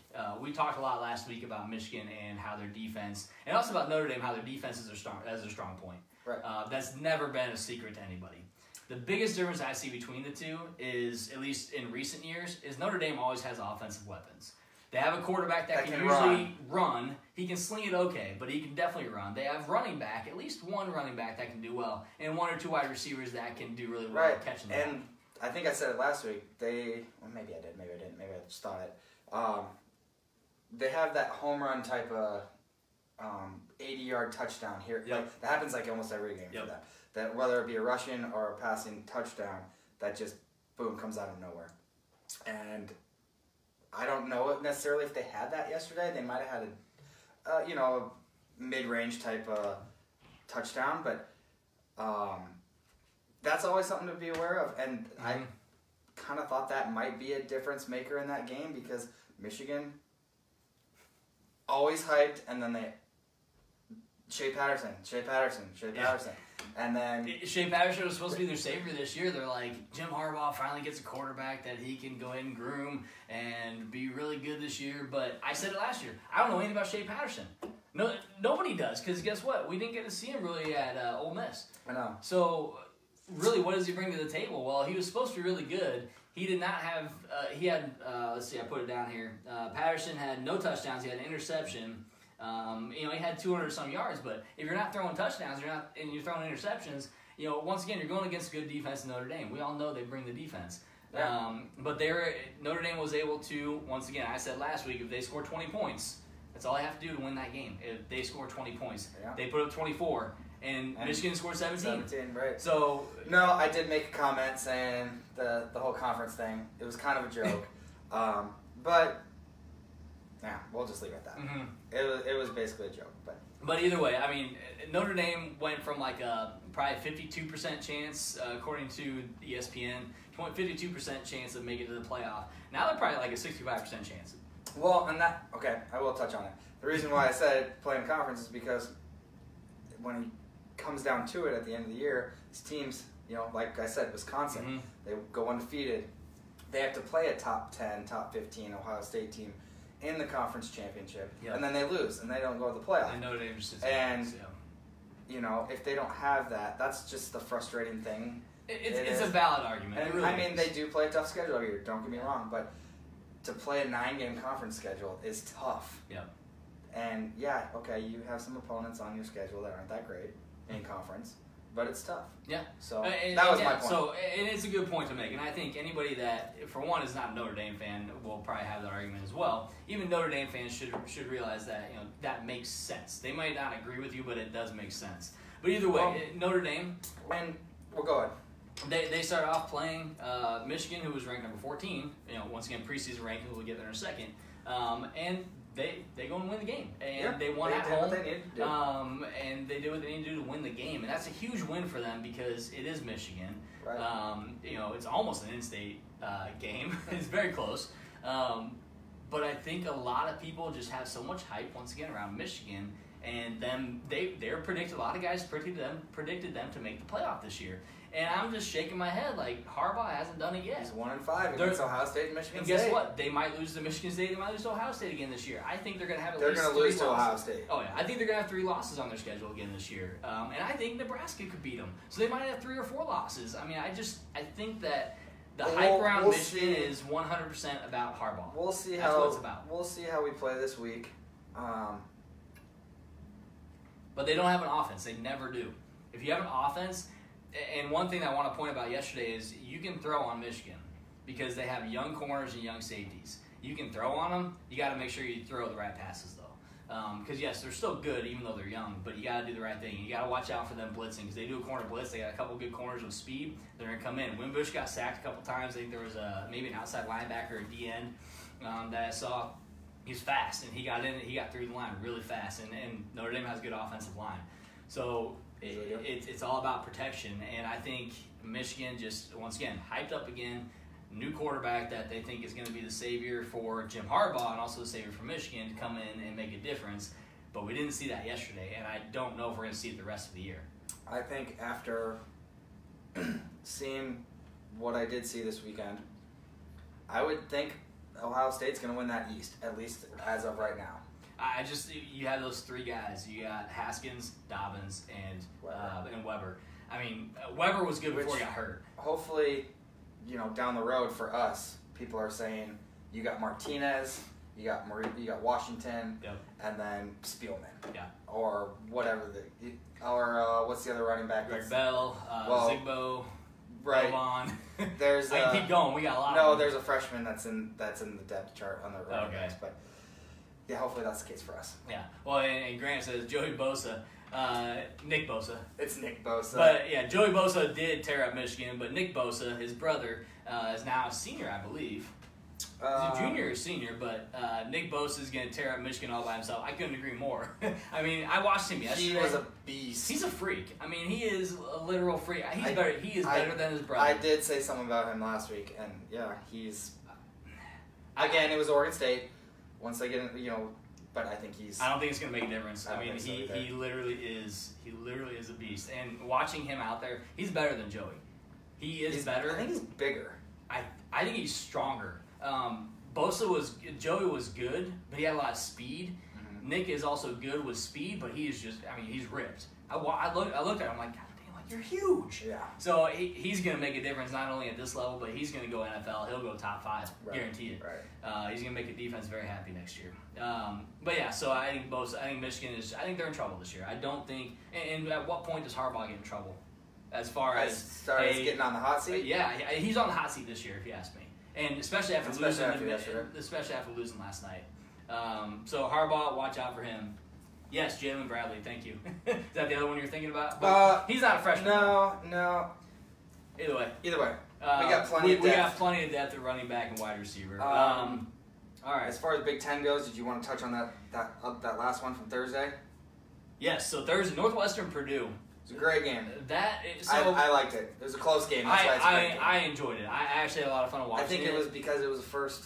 we talked a lot last week about Michigan and how their defense, and also about Notre Dame, how their defense is their strong point. Right. That's never been a secret to anybody. The biggest difference I see between the two is, at least in recent years, is Notre Dame always has offensive weapons. They have a quarterback that can usually run. He can sling it okay, but he can definitely run. They have running back, at least one running back that can do well, and 1 or 2 wide receivers that can do really well at catching the ball. And I think I said it last week. Maybe I did, maybe I didn't, maybe I just thought it. They have that home run type of 80-yard touchdown here. Yep. Like, that happens like almost every game for them. That whether it be a rushing or a passing touchdown, that just, boom, comes out of nowhere. And I don't know necessarily if they had that yesterday. They might have had a mid-range type of touchdown, but that's always something to be aware of. And I kind of thought that might be a difference maker in that game because Michigan always hyped, and then Shea Patterson. And then Shea Patterson was supposed to be their savior this year. They're like, Jim Harbaugh finally gets a quarterback that he can go ahead and groom and be really good this year. But I said it last year. I don't know anything about Shea Patterson. No, nobody does, because guess what? We didn't get to see him really at Ole Miss. I know. So really, what does he bring to the table? Well, he was supposed to be really good. He did not have. He had. Let's see. I put it down here. Patterson had no touchdowns. He had an interception. He had 200 some yards. But if you're not throwing touchdowns, and you're throwing interceptions. Once again, you're going against a good defense in Notre Dame. We all know they bring the defense. Yeah. But Notre Dame was able to, once again, I said last week, if they score 20 points, that's all they have to do to win that game. If they score 20 points, they put up 24, and Michigan scored 17. 17, right. So no, I did make a comment saying the whole conference thing, it was kind of a joke. But, yeah, we'll just leave it at that. Mm-hmm. It was basically a joke. But either way, I mean, Notre Dame went from like a probably 52% chance, according to ESPN, 52% chance of making it to the playoff. Now they're probably like a 65% chance. Well, and I will touch on it. The reason why I said playing conference is because when it comes down to it at the end of the year, these teams, like I said, Wisconsin, they go undefeated. They have to play a top 10, top 15 Ohio State team in the conference championship, and then they lose, and they don't go to the playoff. And Notre Dame just sits if they don't have that, that's just the frustrating thing. It's a valid argument. And, really I mean, they do play a tough schedule every year, don't get me wrong, but to play a 9-game conference schedule is tough. Yep. And, you have some opponents on your schedule that aren't that great in conference, but it's tough. Yeah. So that was my point. So and it's a good point to make, and I think anybody that, for one, is not a Notre Dame fan will probably have that argument as well. Even Notre Dame fans should realize that that makes sense. They might not agree with you, but it does make sense. But either way, Notre Dame. And we'll go ahead. They started off playing Michigan, who was ranked number 14. Once again, preseason ranking. We'll get there in a second. And they go and win the game, and they won at home. And they did what they needed to do to win the game, and that's a huge win for them because it is Michigan. Right. It's almost an in-state game. It's very close. But I think a lot of people just have so much hype once again around Michigan, and they're predicted. A lot of guys predicted them to make the playoff this year. And I'm just shaking my head like Harbaugh hasn't done it yet. He's 1-5 against Ohio State and Michigan State. And guess what? They might lose to Michigan State. They might lose to Ohio State again this year. I think they're going to have at least 3 losses. They're going to lose to Ohio State. Oh, yeah. I think they're going to have 3 losses on their schedule again this year. And I think Nebraska could beat them. So they might have 3 or 4 losses. I mean, I think that the hype around Michigan is 100% about Harbaugh. We'll see That's what it's about. We'll see how we play this week. But they don't have an offense. They never do. If you have an offense... And one thing I want to point about yesterday is you can throw on Michigan because they have young corners and young safeties. You can throw on them. You got to make sure you throw the right passes, though. Because, yes, they're still good even though they're young, but you got to do the right thing. You got to watch out for them blitzing because they do a corner blitz. They got a couple good corners with speed. They're going to come in. Wimbush got sacked a couple times. I think there was maybe an outside linebacker at the end that I saw. He's fast, and he got in. He got through the line really fast, and Notre Dame has a good offensive line. So it's all about protection, and I think Michigan just, once again, hyped up again, new quarterback that they think is going to be the savior for Jim Harbaugh and also the savior for Michigan to come in and make a difference. But we didn't see that yesterday, and I don't know if we're going to see it the rest of the year. I think after seeing what I did see this weekend, I would think Ohio State's going to win that East, at least as of right now. You have those 3 guys. You got Haskins, Dobbins, and Weber. I mean, Weber was good before he got hurt. Hopefully, down the road for us, people are saying you got Martinez, you got Washington, and then Spielman, or whatever what's the other running back? Greg Bell, Zigbo. Right. There's I can keep going. We got a lot. No, there's a freshman that's in the depth chart on the running backs, but. Yeah, hopefully that's the case for us. Yeah. Well, and Grant says Joey Bosa, Nick Bosa. It's Nick Bosa. But, yeah, Joey Bosa did tear up Michigan, but Nick Bosa, his brother, is now a senior, I believe. He's a junior or senior, but Nick Bosa is going to tear up Michigan all by himself. I couldn't agree more. I mean, I watched him yesterday. He was a beast. He's a freak. I mean, he is a literal freak. He is better than his brother. I did say something about him last week, and, he's... Again, it was Oregon State. Once they get in, but I think I don't think it's gonna make a difference. I mean, he literally is a beast. And watching him out there, he's better than Joey. He's better. I think he's bigger. I think he's stronger. Joey was good, but he had a lot of speed. Mm-hmm. Nick is also good with speed, but he's ripped. I looked at him like, God damn, you're huge. Yeah. So he's going to make a difference not only at this level, but he's going to go NFL. He'll go top 5, guarantee it. Right. He's going to make the defense very happy next year. But yeah, so I think Michigan is. I think they're in trouble this year. I don't think. And at what point does Harbaugh get in trouble? As far as getting on the hot seat. Yeah, he's on the hot seat this year, if you ask me. And especially after losing last night. So Harbaugh, watch out for him. Yes, Jalen Bradley, thank you. Is that the other one you're thinking about? But he's not a freshman. No. Either way. We got plenty of depth. We got plenty of depth at running back and wide receiver. All right. As far as Big Ten goes, did you want to touch on that last one from Thursday? Yes, so Thursday, Northwestern, Purdue. It was a great game. I liked it. It was a close game. That's why it's a great game. I enjoyed it. I actually had a lot of fun watching it. I think it was because it was the first,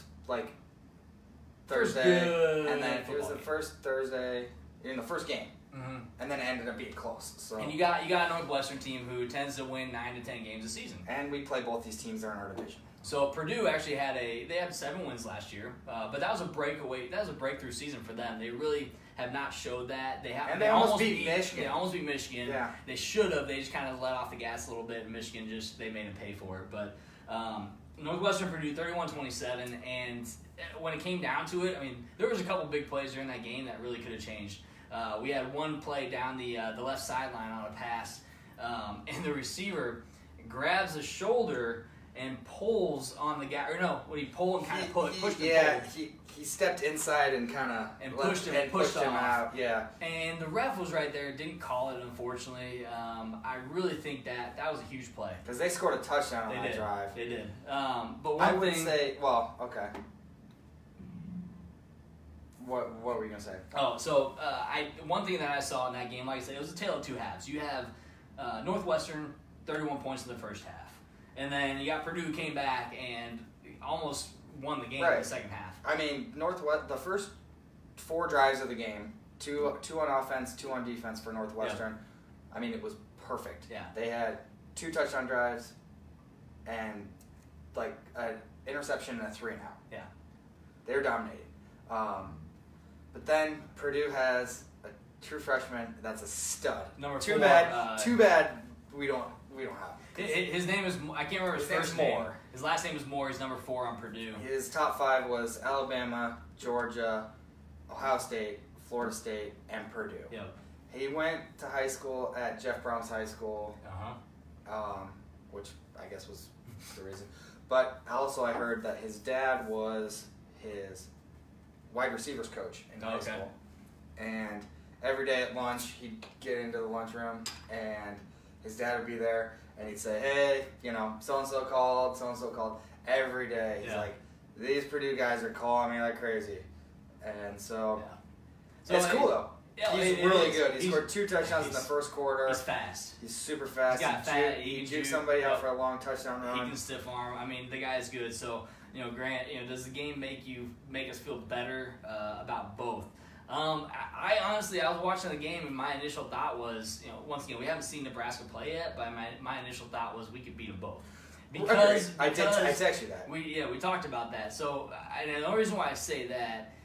Thursday. And then it was the first Thursday in the first game. Mm-hmm. And then it ended up being close. So. And you got a Northwestern team who tends to win 9 to 10 games a season. And we play both these teams. They're in our division. So Purdue actually had 7 wins last year, but that was a breakaway. That was a breakthrough season for them. They really have not showed that. They almost beat Michigan. They almost beat Michigan. Yeah. They should have. They just kind of let off the gas a little bit, and Michigan they made them pay for it. But Northwestern Purdue 31-27, and when it came down to it, I mean, there was a couple big plays during that game that really could have changed. We had one play down the left sideline on a pass, and the receiver grabs the shoulder and pulls on the guy. Or no, when he pulled and kind of pushed him. Yeah, he stepped inside and kind of pushed him out. Yeah. And the ref was right there. Didn't call it, unfortunately. I really think that was a huge play. Because they scored a touchdown on that drive. They did. But I would say, well, okay. What were you gonna say? Oh, so one thing that I saw in that game, like I said, it was a tale of two halves. You have Northwestern 31 points in the first half. And then you got Purdue who came back and almost won the game in the second half. I mean, the first 4 drives of the game, two on offense, 2 on defense for Northwestern. Yep. I mean, it was perfect. Yeah. They had 2 touchdown drives and an interception and a 3-and-out. Yeah. They were dominating. But then Purdue has a true freshman that's a stud. Number 4. Too bad we don't have him. His name is, I can't remember his first name. His last name is Moore. He's number 4 on Purdue. His top 5 was Alabama, Georgia, Ohio State, Florida State, and Purdue. Yep. He went to high school at Jeff Brown's high school, which I guess was the reason. But also I heard that his dad was his wide receivers coach in high school. And every day at lunch, he'd get into the lunchroom, and his dad would be there. And he'd say, hey, so-and-so called. Every day. He's like, these Purdue guys are calling me like crazy. And so it's cool, though. Yeah, he's really good. He scored 2 touchdowns in the first quarter. He's fast. He's super fast. He juked somebody out for a long touchdown run. He can stiff arm. I mean, the guy's good. So, Grant, does the game make us feel better about both? I honestly, I was watching the game, and my initial thought was, once again, we haven't seen Nebraska play yet, but my initial thought was we could beat them both. Because I text you that. We talked about that. So, and the only reason why I say that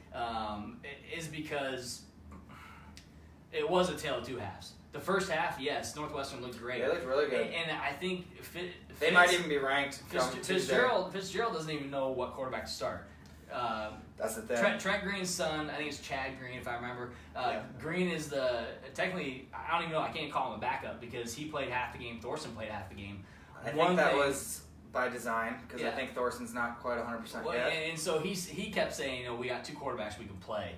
is because it was a tale of two halves. The first half, yes, Northwestern looked great. They looked really good. And I think they might even be ranked. Fitzgerald doesn't even know what quarterback to start. That's the thing. Trent Green's son, I think it's Chad Green, if I remember. Green is technically, I don't even know, I can't call him a backup because he played half the game. Thorson played half the game. I think that was by design because I think Thorson's not quite 100% yet. And so he kept saying, we got 2 quarterbacks we can play.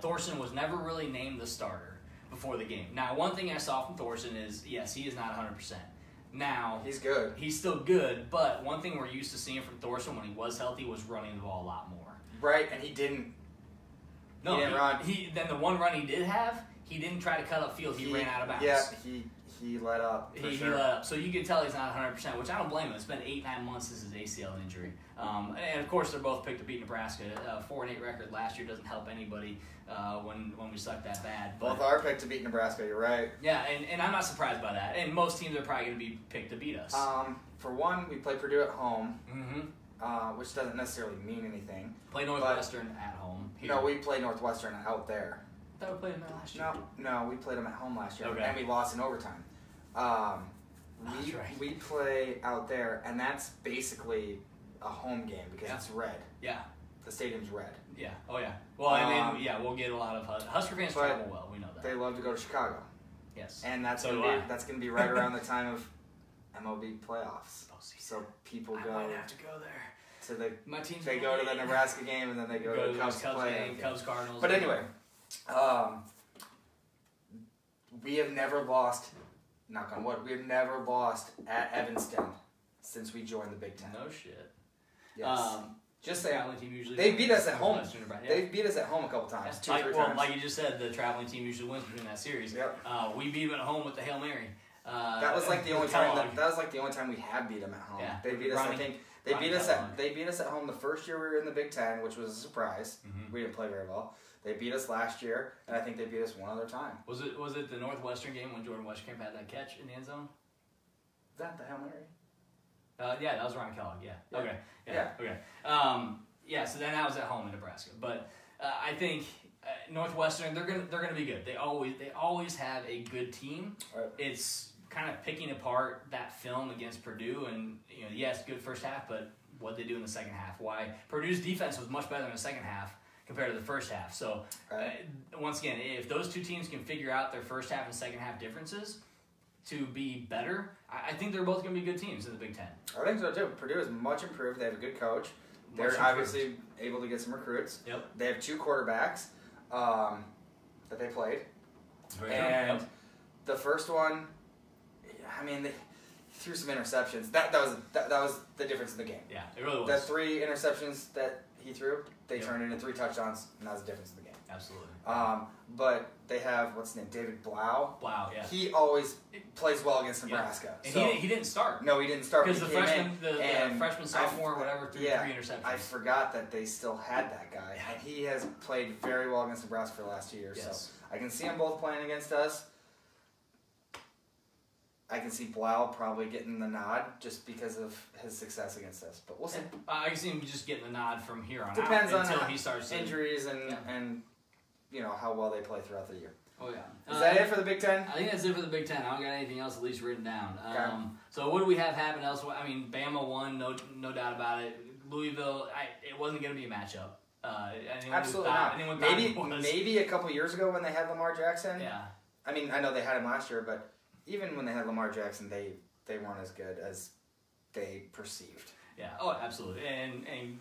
Thorson was never really named the starter before the game. Now, one thing I saw from Thorson is, yes, he is not 100%. Now, he's good. He's still good, but one thing we're used to seeing from Thorson when he was healthy was running the ball a lot more. Right, and he didn't. No, he didn't run. Then the one run he did have, he didn't try to cut up field. He ran out of bounds. Yeah, he let up. He let up. So you can tell he's not 100%, which I don't blame him. It's been 8-9 months since his ACL injury. And of course, they're both picked to beat Nebraska. 4-8 record last year doesn't help anybody when we suck that bad. But, both are picked to beat Nebraska. You're right. Yeah, and I'm not surprised by that. And most teams are probably going to be picked to beat us. For one, we play Purdue at home. Mm-hmm. Which doesn't necessarily mean anything. Play Northwestern at home. Here. No, we play Northwestern out there. I thought we played them last year. No, we played them at home last year, okay. and we lost in overtime. we play out there, and that's basically a home game because it's red. Yeah. The stadium's red. Yeah. Oh, yeah. Well, and then, we'll get a lot of Husker fans travel well. We know that. They love to go to Chicago. Yes. And that's gonna be right around the time of MLB playoffs. So people go. I might have to go there. My team. They go to the Nebraska game and then they go to the Cubs game. Cubs Cardinals. But anyway, we have never lost. Knock on wood. We have never lost at Evanston since we joined the Big Ten. No shit. Yes. Just saying. They beat us at home. They beat us at home a couple times. Two, 3 times. Like you just said, the traveling team usually wins between that series. Yep. We beat them at home with the Hail Mary. That was like the only time. That was like the only time we have beat them at home. Yeah. They beat us. I think they beat us at home the first year we were in the Big Ten, which was a surprise. Mm-hmm. We didn't play very well. They beat us last year, and I think they beat us one other time. Was it the Northwestern game when Jordan Westerkamp had that catch in the end zone? Is that the Hail Mary? Yeah, that was Ryan Kellogg. Yeah. Okay. Yeah. Okay. So then that was at home in Nebraska, but I think Northwestern they're gonna be good. They always have a good team. Right. It's kind of picking apart that film against Purdue, and yes, good first half, but what they do in the second half? Why Purdue's defense was much better in the second half compared to the first half. So once again, if those two teams can figure out their first half and second half differences to be better, I think they're both going to be good teams in the Big Ten. I think so too. Purdue is much improved. They have a good coach. They're obviously able to get some recruits. Yep. They have 2 quarterbacks that they played. And the first one, I mean, they threw some interceptions. That was the difference in the game. Yeah, it really was. The 3 interceptions that he threw, they turned into 3 touchdowns, and that was the difference in the game. Absolutely. But they have, what's his name, David Blau. Blau, yeah. He always plays well against Nebraska. And so, he didn't start. No, he didn't start. Because the freshman, sophomore, whatever, threw 3 interceptions. I forgot that they still had that guy. Yeah. And he has played very well against Nebraska for the last 2 years. Yes. So I can see them both playing against us. I can see Blau probably getting the nod just because of his success against us. But we'll see. I can see him just getting the nod from here on Depends out on until he starts injuries and how well they play throughout the year. Oh, yeah. Is that it for the Big Ten? I think that's it for the Big Ten. I don't got anything else at least written down. Okay. So what do we have happen elsewhere? I mean, Bama won, no doubt about it. Louisville, it wasn't going to be a matchup. Absolutely not. Maybe a couple years ago when they had Lamar Jackson. Yeah. I mean, I know they had him last year, but even when they had Lamar Jackson, they weren't as good as they perceived. Yeah. Oh, absolutely. And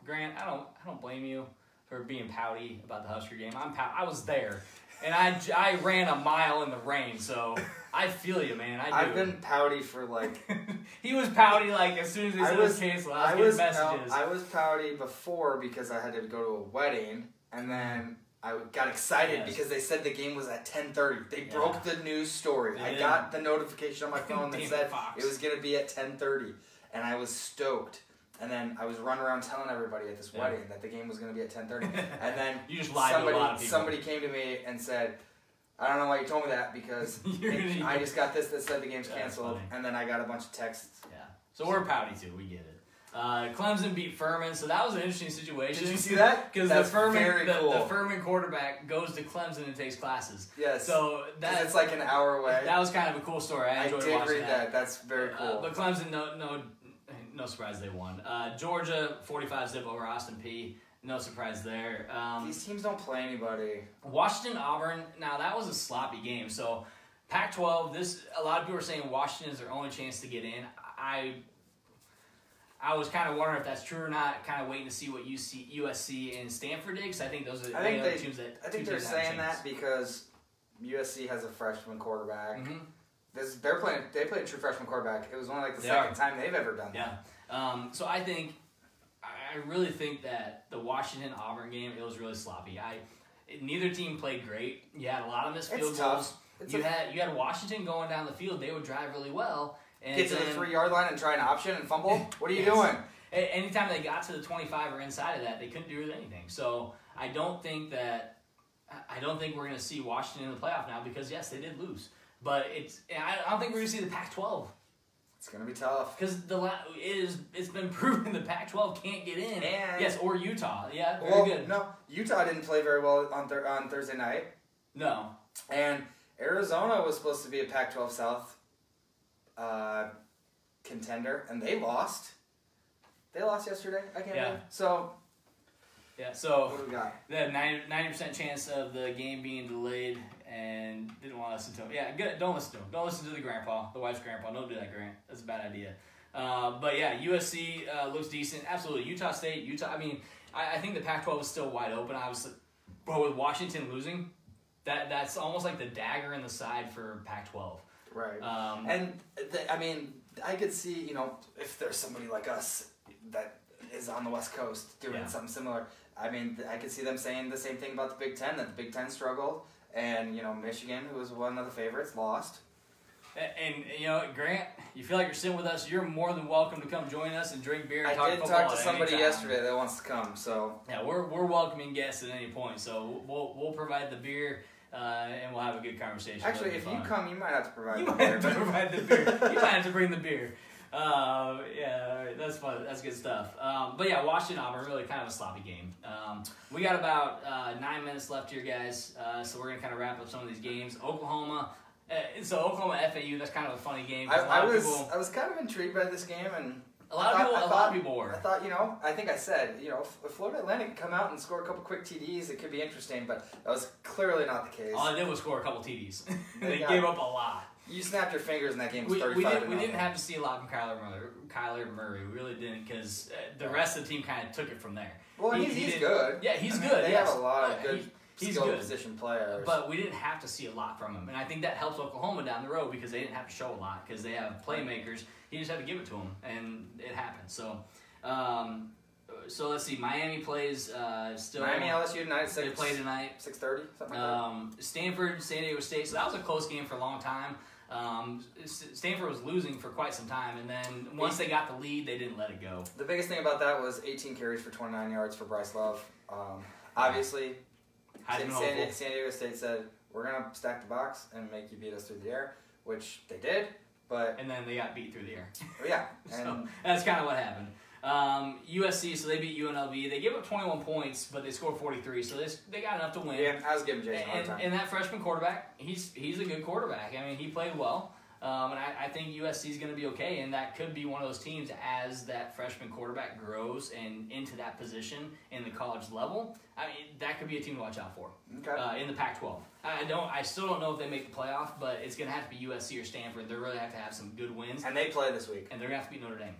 Grant, I don't blame you for being pouty about the Husker game. I was there, and I ran a mile in the rain, so I feel you, man. I've been pouty for like. He was pouty like as soon as they said his case. I was getting messages. I was pouty before because I had to go to a wedding, and then I got excited because they said the game was at 10:30. They broke the news story. I got the notification on my phone that said it was going to be at 10:30, and I was stoked. And then I was running around telling everybody at this wedding that the game was going to be at 10:30. And then you just lied to a lot of people. Somebody came to me and said, I don't know why you told me that because I just got this that said the game's canceled. And then I got a bunch of texts. Yeah. So we're pouty too. We get it. Clemson beat Furman, so that was an interesting situation. Did you see that? Because the Furman quarterback goes to Clemson and takes classes. Yes. So it's like an hour away. That was kind of a cool story. I enjoyed watching read that. That's very cool. But Clemson, no surprise they won. Georgia 45-0 over Austin Peay. No surprise there. These teams don't play anybody. Washington Auburn. Now that was a sloppy game. So Pac-12. A lot of people are saying Washington is their only chance to get in. I was kind of wondering if that's true or not. Kind of waiting to see what USC and Stanford did, because I think those are the other teams that. I think they're saying that because USC has a freshman quarterback. Mm-hmm. They played a true freshman quarterback. It was only like the second time they've ever done that. Yeah. So I really think that the Washington Auburn game, it was really sloppy. Neither team played great. You had a lot of missed field goals. You had Washington going down the field. They would drive really well. And get to the 3-yard line and try an option and fumble? What are you doing? Anytime they got to the 25 or inside of that, they couldn't do anything. So I don't think we're going to see Washington in the playoff now because, yes, they did lose. But I don't think we're going to see the Pac-12. It's going to be tough. Because it's been proven the Pac-12 can't get in. Yes, or Utah. Yeah, very good. No, Utah didn't play very well on Thursday night. No. And Arizona was supposed to be a Pac-12 South contender, and they lost. They lost yesterday. I can't believe. So. Yeah, so what do we got? They had 90% chance of the game being delayed and didn't want to listen to him. Yeah, good. Don't listen to him. Don't listen to the grandpa, the wife's grandpa. Don't do that, Grant. That's a bad idea. But yeah, USC looks decent. Absolutely. Utah State, I mean, I think the Pac-12 is still wide open. But with Washington losing, that's almost like the dagger in the side for Pac-12. Right. I mean, I could see, if there's somebody like us that is on the West Coast doing something similar. I mean, I could see them saying the same thing about the Big Ten, that the Big Ten struggled, and, Michigan, who was one of the favorites, lost. And Grant, you feel like you're sitting with us, you're more than welcome to come join us and drink beer and talk football. I did talk to somebody yesterday that wants to come, so. Yeah, we're welcoming guests at any point, so we'll provide the beer, and we'll have a good conversation. Actually, if you come, you might have to provide the beer. You might have to provide the beer. You might have to bring the beer. Yeah, that's fun. That's good stuff. But yeah, Washington Auburn, really kind of a sloppy game. We got about 9 minutes left here, guys. So we're gonna kind of wrap up some of these games. Oklahoma. So Oklahoma FAU. That's kind of a funny game. I was kind of intrigued by this game, and a lot of people were. I thought, I think I said, if Florida Atlantic could come out and score a couple quick TDs, it could be interesting. But that was clearly not the case. All they did was score a couple TDs. They gave up a lot. You snapped your fingers and that game was 35-0. We didn't have to see a lot from Kyler Murray. We really didn't, because the rest of the team kind of took it from there. Well, he's good. Yeah, he's good. They have a lot of good skilled position players. But we didn't have to see a lot from him. And I think that helps Oklahoma down the road, because they didn't have to show a lot, because they have playmakers. He just had to give it to them, and it happened. So, so let's see. Miami plays still. Miami, LSU tonight. They play tonight. 6:30, something like that. Stanford, San Diego State. So that was a close game for a long time. Stanford was losing for quite some time, and then once they got the lead, they didn't let it go. The biggest thing about that was 18 carries for 29 yards for Bryce Love. Obviously, San Diego State said, we're going to stack the box and make you beat us through the air, which they did. And then they got beat through the air. Yeah. So that's kind of what happened. USC, so they beat UNLV. They gave up 21 points, but they scored 43, so they got enough to win. Yeah, I was giving Jason a hard time. And that freshman quarterback, he's a good quarterback. I mean, he played well, and I think USC is going to be okay, and that could be one of those teams as that freshman quarterback grows and into that position in the college level. I mean, that could be a team to watch out for. Okay. In the Pac-12. I still don't know if they make the playoff, but it's going to have to be USC or Stanford. They really have to have some good wins. And they play this week. And they're going to have to beat Notre Dame.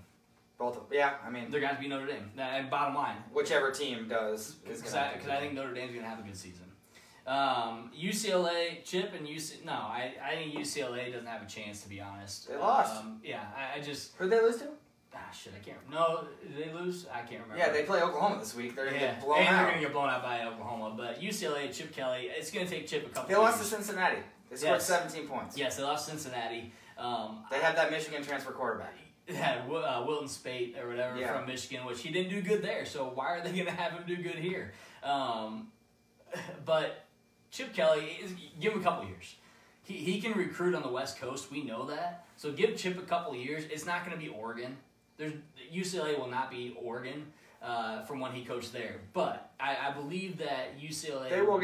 Both of them. Yeah, I mean. They're going to have to beat Notre Dame. And bottom line. Whichever team does. Because I think Notre Dame's going to have a good season. UCLA, Chip and UC. No, I think UCLA doesn't have a chance, to be honest. They lost. Yeah, I just. Who'd they lose to? Shit, I can't. No, did they lose? I can't remember. Yeah, they play Oklahoma this week. They're going to get blown out. They're going to get blown out by Oklahoma. But UCLA, Chip Kelly, it's going to take Chip a couple. They lost to Cincinnati. They scored 17 points. Yes, they lost to Cincinnati. They had that Michigan transfer quarterback. Yeah, Wilton Spate or whatever from Michigan, which he didn't do good there. So why are they going to have him do good here? But Chip Kelly, give him a couple years. He can recruit on the West Coast. We know that. So give Chip a couple years. It's not going to be Oregon. UCLA will not be Oregon from when he coached there. But I believe that UCLA will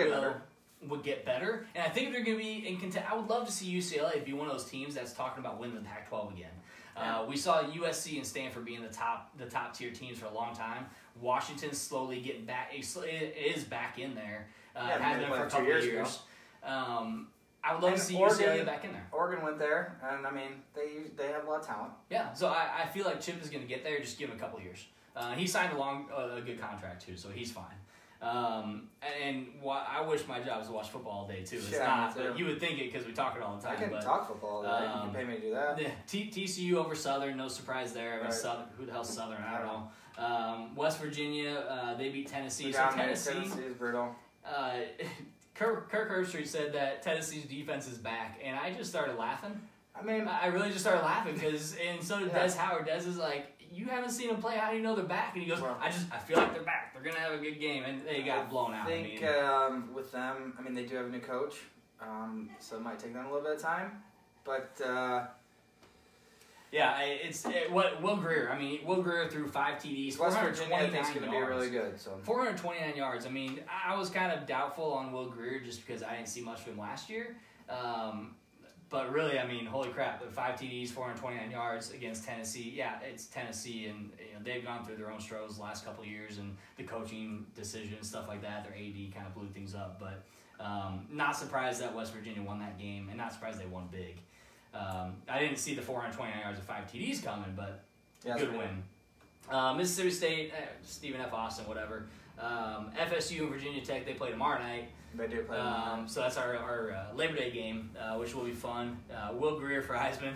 get better. And I think they're going to be in contest. I would love to see UCLA be one of those teams that's talking about winning the Pac-12 again. We saw USC and Stanford being the top tier teams for a long time. Washington's slowly getting back. It is back in there. Has been for a couple of years. I would love to see UCLA back in there. Oregon went there, and I mean they have a lot of talent. Yeah, so I feel like Chip is going to get there. Just give him a couple of years. He signed a good contract too, so he's fine. I wish my job was to watch football all day too. It's not, but you would think it because we talk it all the time. I can talk football all day. You can pay me to do that. TCU over Southern, no surprise there. I mean, Southern, who the hell's Southern? I don't know. West Virginia, they beat Tennessee. So Tennessee is brutal. Kirk Herbstreit said that Tennessee's defense is back, and I just started laughing. I mean, I really just started laughing because, and so did Des Howard. Des is like, you haven't seen them play. How do you know they're back? And he goes, I feel like they're back. They're gonna have a good game, and they got blown out. I think with them, I mean, they do have a new coach, so it might take them a little bit of time, but. Will Grier. I mean, Will Grier threw 5 TDs. West Virginia, I think, is going to be really good. So 429 yards. I mean, I was kind of doubtful on Will Grier just because I didn't see much of him last year. But really, I mean, holy crap! The 5 TDs, 429 yards against Tennessee. Yeah, it's Tennessee, and they've gone through their own struggles the last couple of years, and the coaching decisions, stuff like that. Their AD kind of blew things up, but not surprised that West Virginia won that game, and not surprised they won big. I didn't see the 429 yards of 5 TDs coming, but good win. Mississippi State, Stephen F. Austin, whatever. FSU and Virginia Tech, they play tomorrow night. They do play tomorrow night. So that's our Labor Day game, which will be fun. Will Greer for Heisman.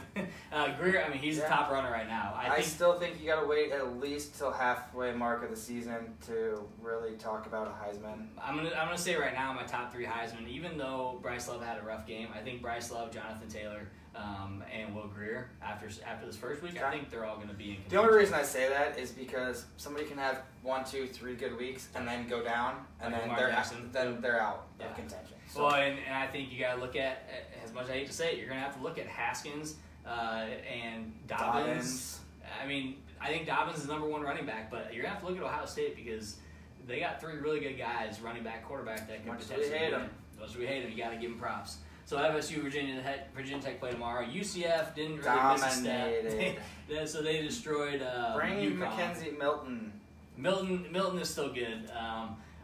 Greer, I mean, he's the top runner right now. I still think you got to wait at least till halfway mark of the season to really talk about a Heisman. I'm gonna say right now my top 3 Heisman, even though Bryce Love had a rough game, I think Bryce Love, Jonathan Taylor, and Will Greer, after this first week, I think they're all going to be in contention. The only reason I say that is because somebody can have 1, 2, 3 good weeks and then go down, and then they're out of contention. So. Well, and I think you got to look at, as much as I hate to say it, you're going to have to look at Haskins and Dobbins. I mean, I think Dobbins is the number 1 running back, but you're going to have to look at Ohio State because they got 3 really good guys, running back, quarterback, that can potentially win. As much as we hate them, you got to give them props. So FSU, Virginia Tech play tomorrow. UCF didn't really miss a step. So they destroyed Bring UConn. Mackenzie Milton. Milton is still good.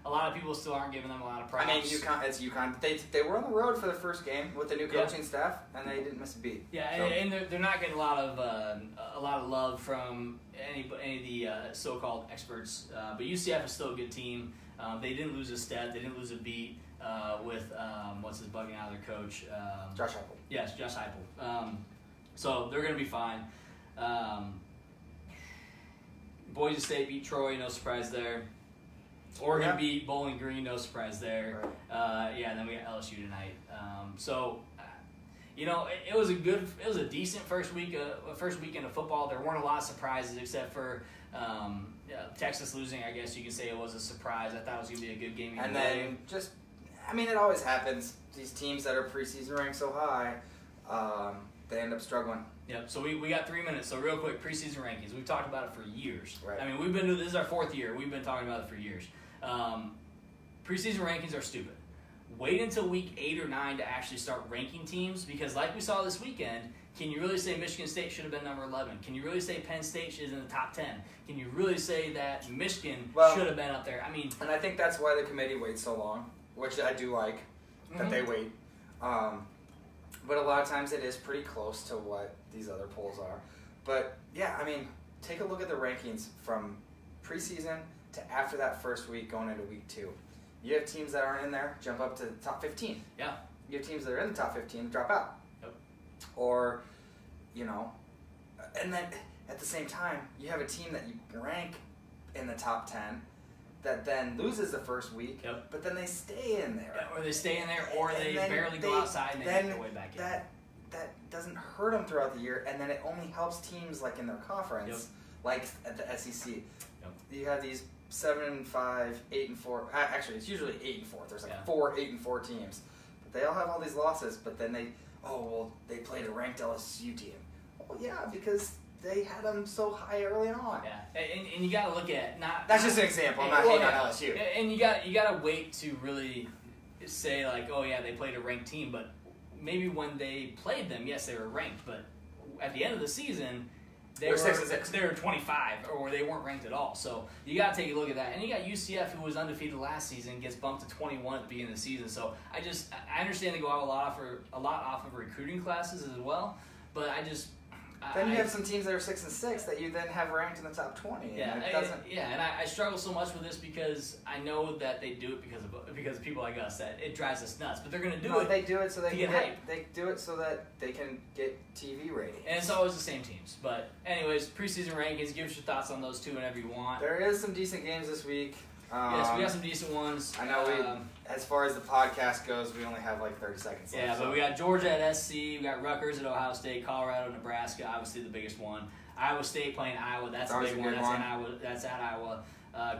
A lot of people still aren't giving them a lot of props. I mean, it's UConn. They were on the road for the first game with the new coaching staff, and they didn't miss a beat. Yeah, so. and they're not getting a lot of love from any of the so-called experts. But UCF is still a good team. They didn't lose a step. They didn't lose a beat. With what's his bugging out their coach? Josh Heupel. Yes, Josh Heupel. So they're going to be fine. Boise State beat Troy, no surprise there. Oregon beat Bowling Green, no surprise there. Right. And then we got LSU tonight. It was a decent first weekend of football. There weren't a lot of surprises except for Texas losing. I guess you could say it was a surprise. I thought it was going to be a good game. And then it always happens. These teams that are preseason ranked so high, they end up struggling. Yep. So we got 3 minutes. So real quick, preseason rankings. We've talked about it for years. Right. I mean, this is our 4th year. We've been talking about it for years. Preseason rankings are stupid. Wait until week 8 or 9 to actually start ranking teams because, like we saw this weekend, can you really say Michigan State should have been number 11? Can you really say Penn State is in the top 10? Can you really say that Michigan should have been up there? I mean, and I think that's why the committee waits so long, which I do like that they wait. But a lot of times it is pretty close to what these other polls are. But yeah, I mean, take a look at the rankings from preseason to after that first week going into week 2. You have teams that aren't in there jump up to the top 15. Yeah. You have teams that are in the top 15 drop out. Yep. Or, and then at the same time, you have a team that you rank in the top 10 that then loses the first week, but then they stay in there. Yeah, or they stay in there, or they barely go outside and they make their way back in. That doesn't hurt them throughout the year, and then it only helps teams like in their conference, like at the SEC. You have these 7-5, 8-4. Actually, it's usually 8-4. There's 4 8-4 teams, but they all have all these losses. But then they played a ranked LSU team. Well, yeah, because they had them so high early on. Yeah, and you got to look at That's just an example. I'm not hating on LSU. And you got to wait to really say like, oh yeah, they played a ranked team, but maybe when they played them, yes, they were ranked, but at the end of the season, they were 6-6. They were 25, or they weren't ranked at all. So you got to take a look at that. And you got UCF, who was undefeated last season, gets bumped to 21 at the beginning of the season. So I understand they go out a lot off of recruiting classes as well, but then you have some teams that are 6-6 that you then have ranked in the top 20. And I struggle so much with this because I know that they do it because of people like us, that it drives us nuts. But they're going to do it. They do it so they can get hype. They do it so that they can get TV ratings. And it's always the same teams. But anyways, preseason rankings. Give us your thoughts on those two whenever you want. There is some decent games this week. Yes, we got some decent ones. I know as far as the podcast goes, we only have like 30 seconds left. Yeah, but we got Georgia at SC, we got Rutgers at Ohio State, Colorado, Nebraska, obviously the biggest one. Iowa State playing Iowa, that's a big one. That's at Iowa.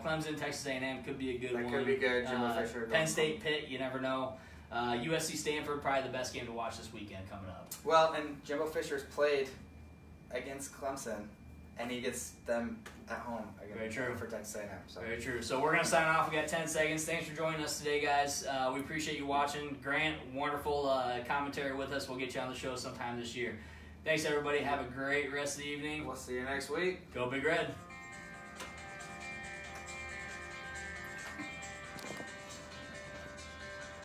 Clemson, Texas A&M could be a good one. That could be good. Jimbo Fisher. Penn State, Pitt, you never know. USC, Stanford, probably the best game to watch this weekend coming up. Well, and Jimbo Fisher's played against Clemson and he gets them at home again. Very true. For Texas A&M. So. Very true. So we're going to sign off. We got 10 seconds. Thanks for joining us today, guys. We appreciate you watching. Grant, wonderful commentary with us. We'll get you on the show sometime this year. Thanks, everybody. Have a great rest of the evening. We'll see you next week. Go Big Red.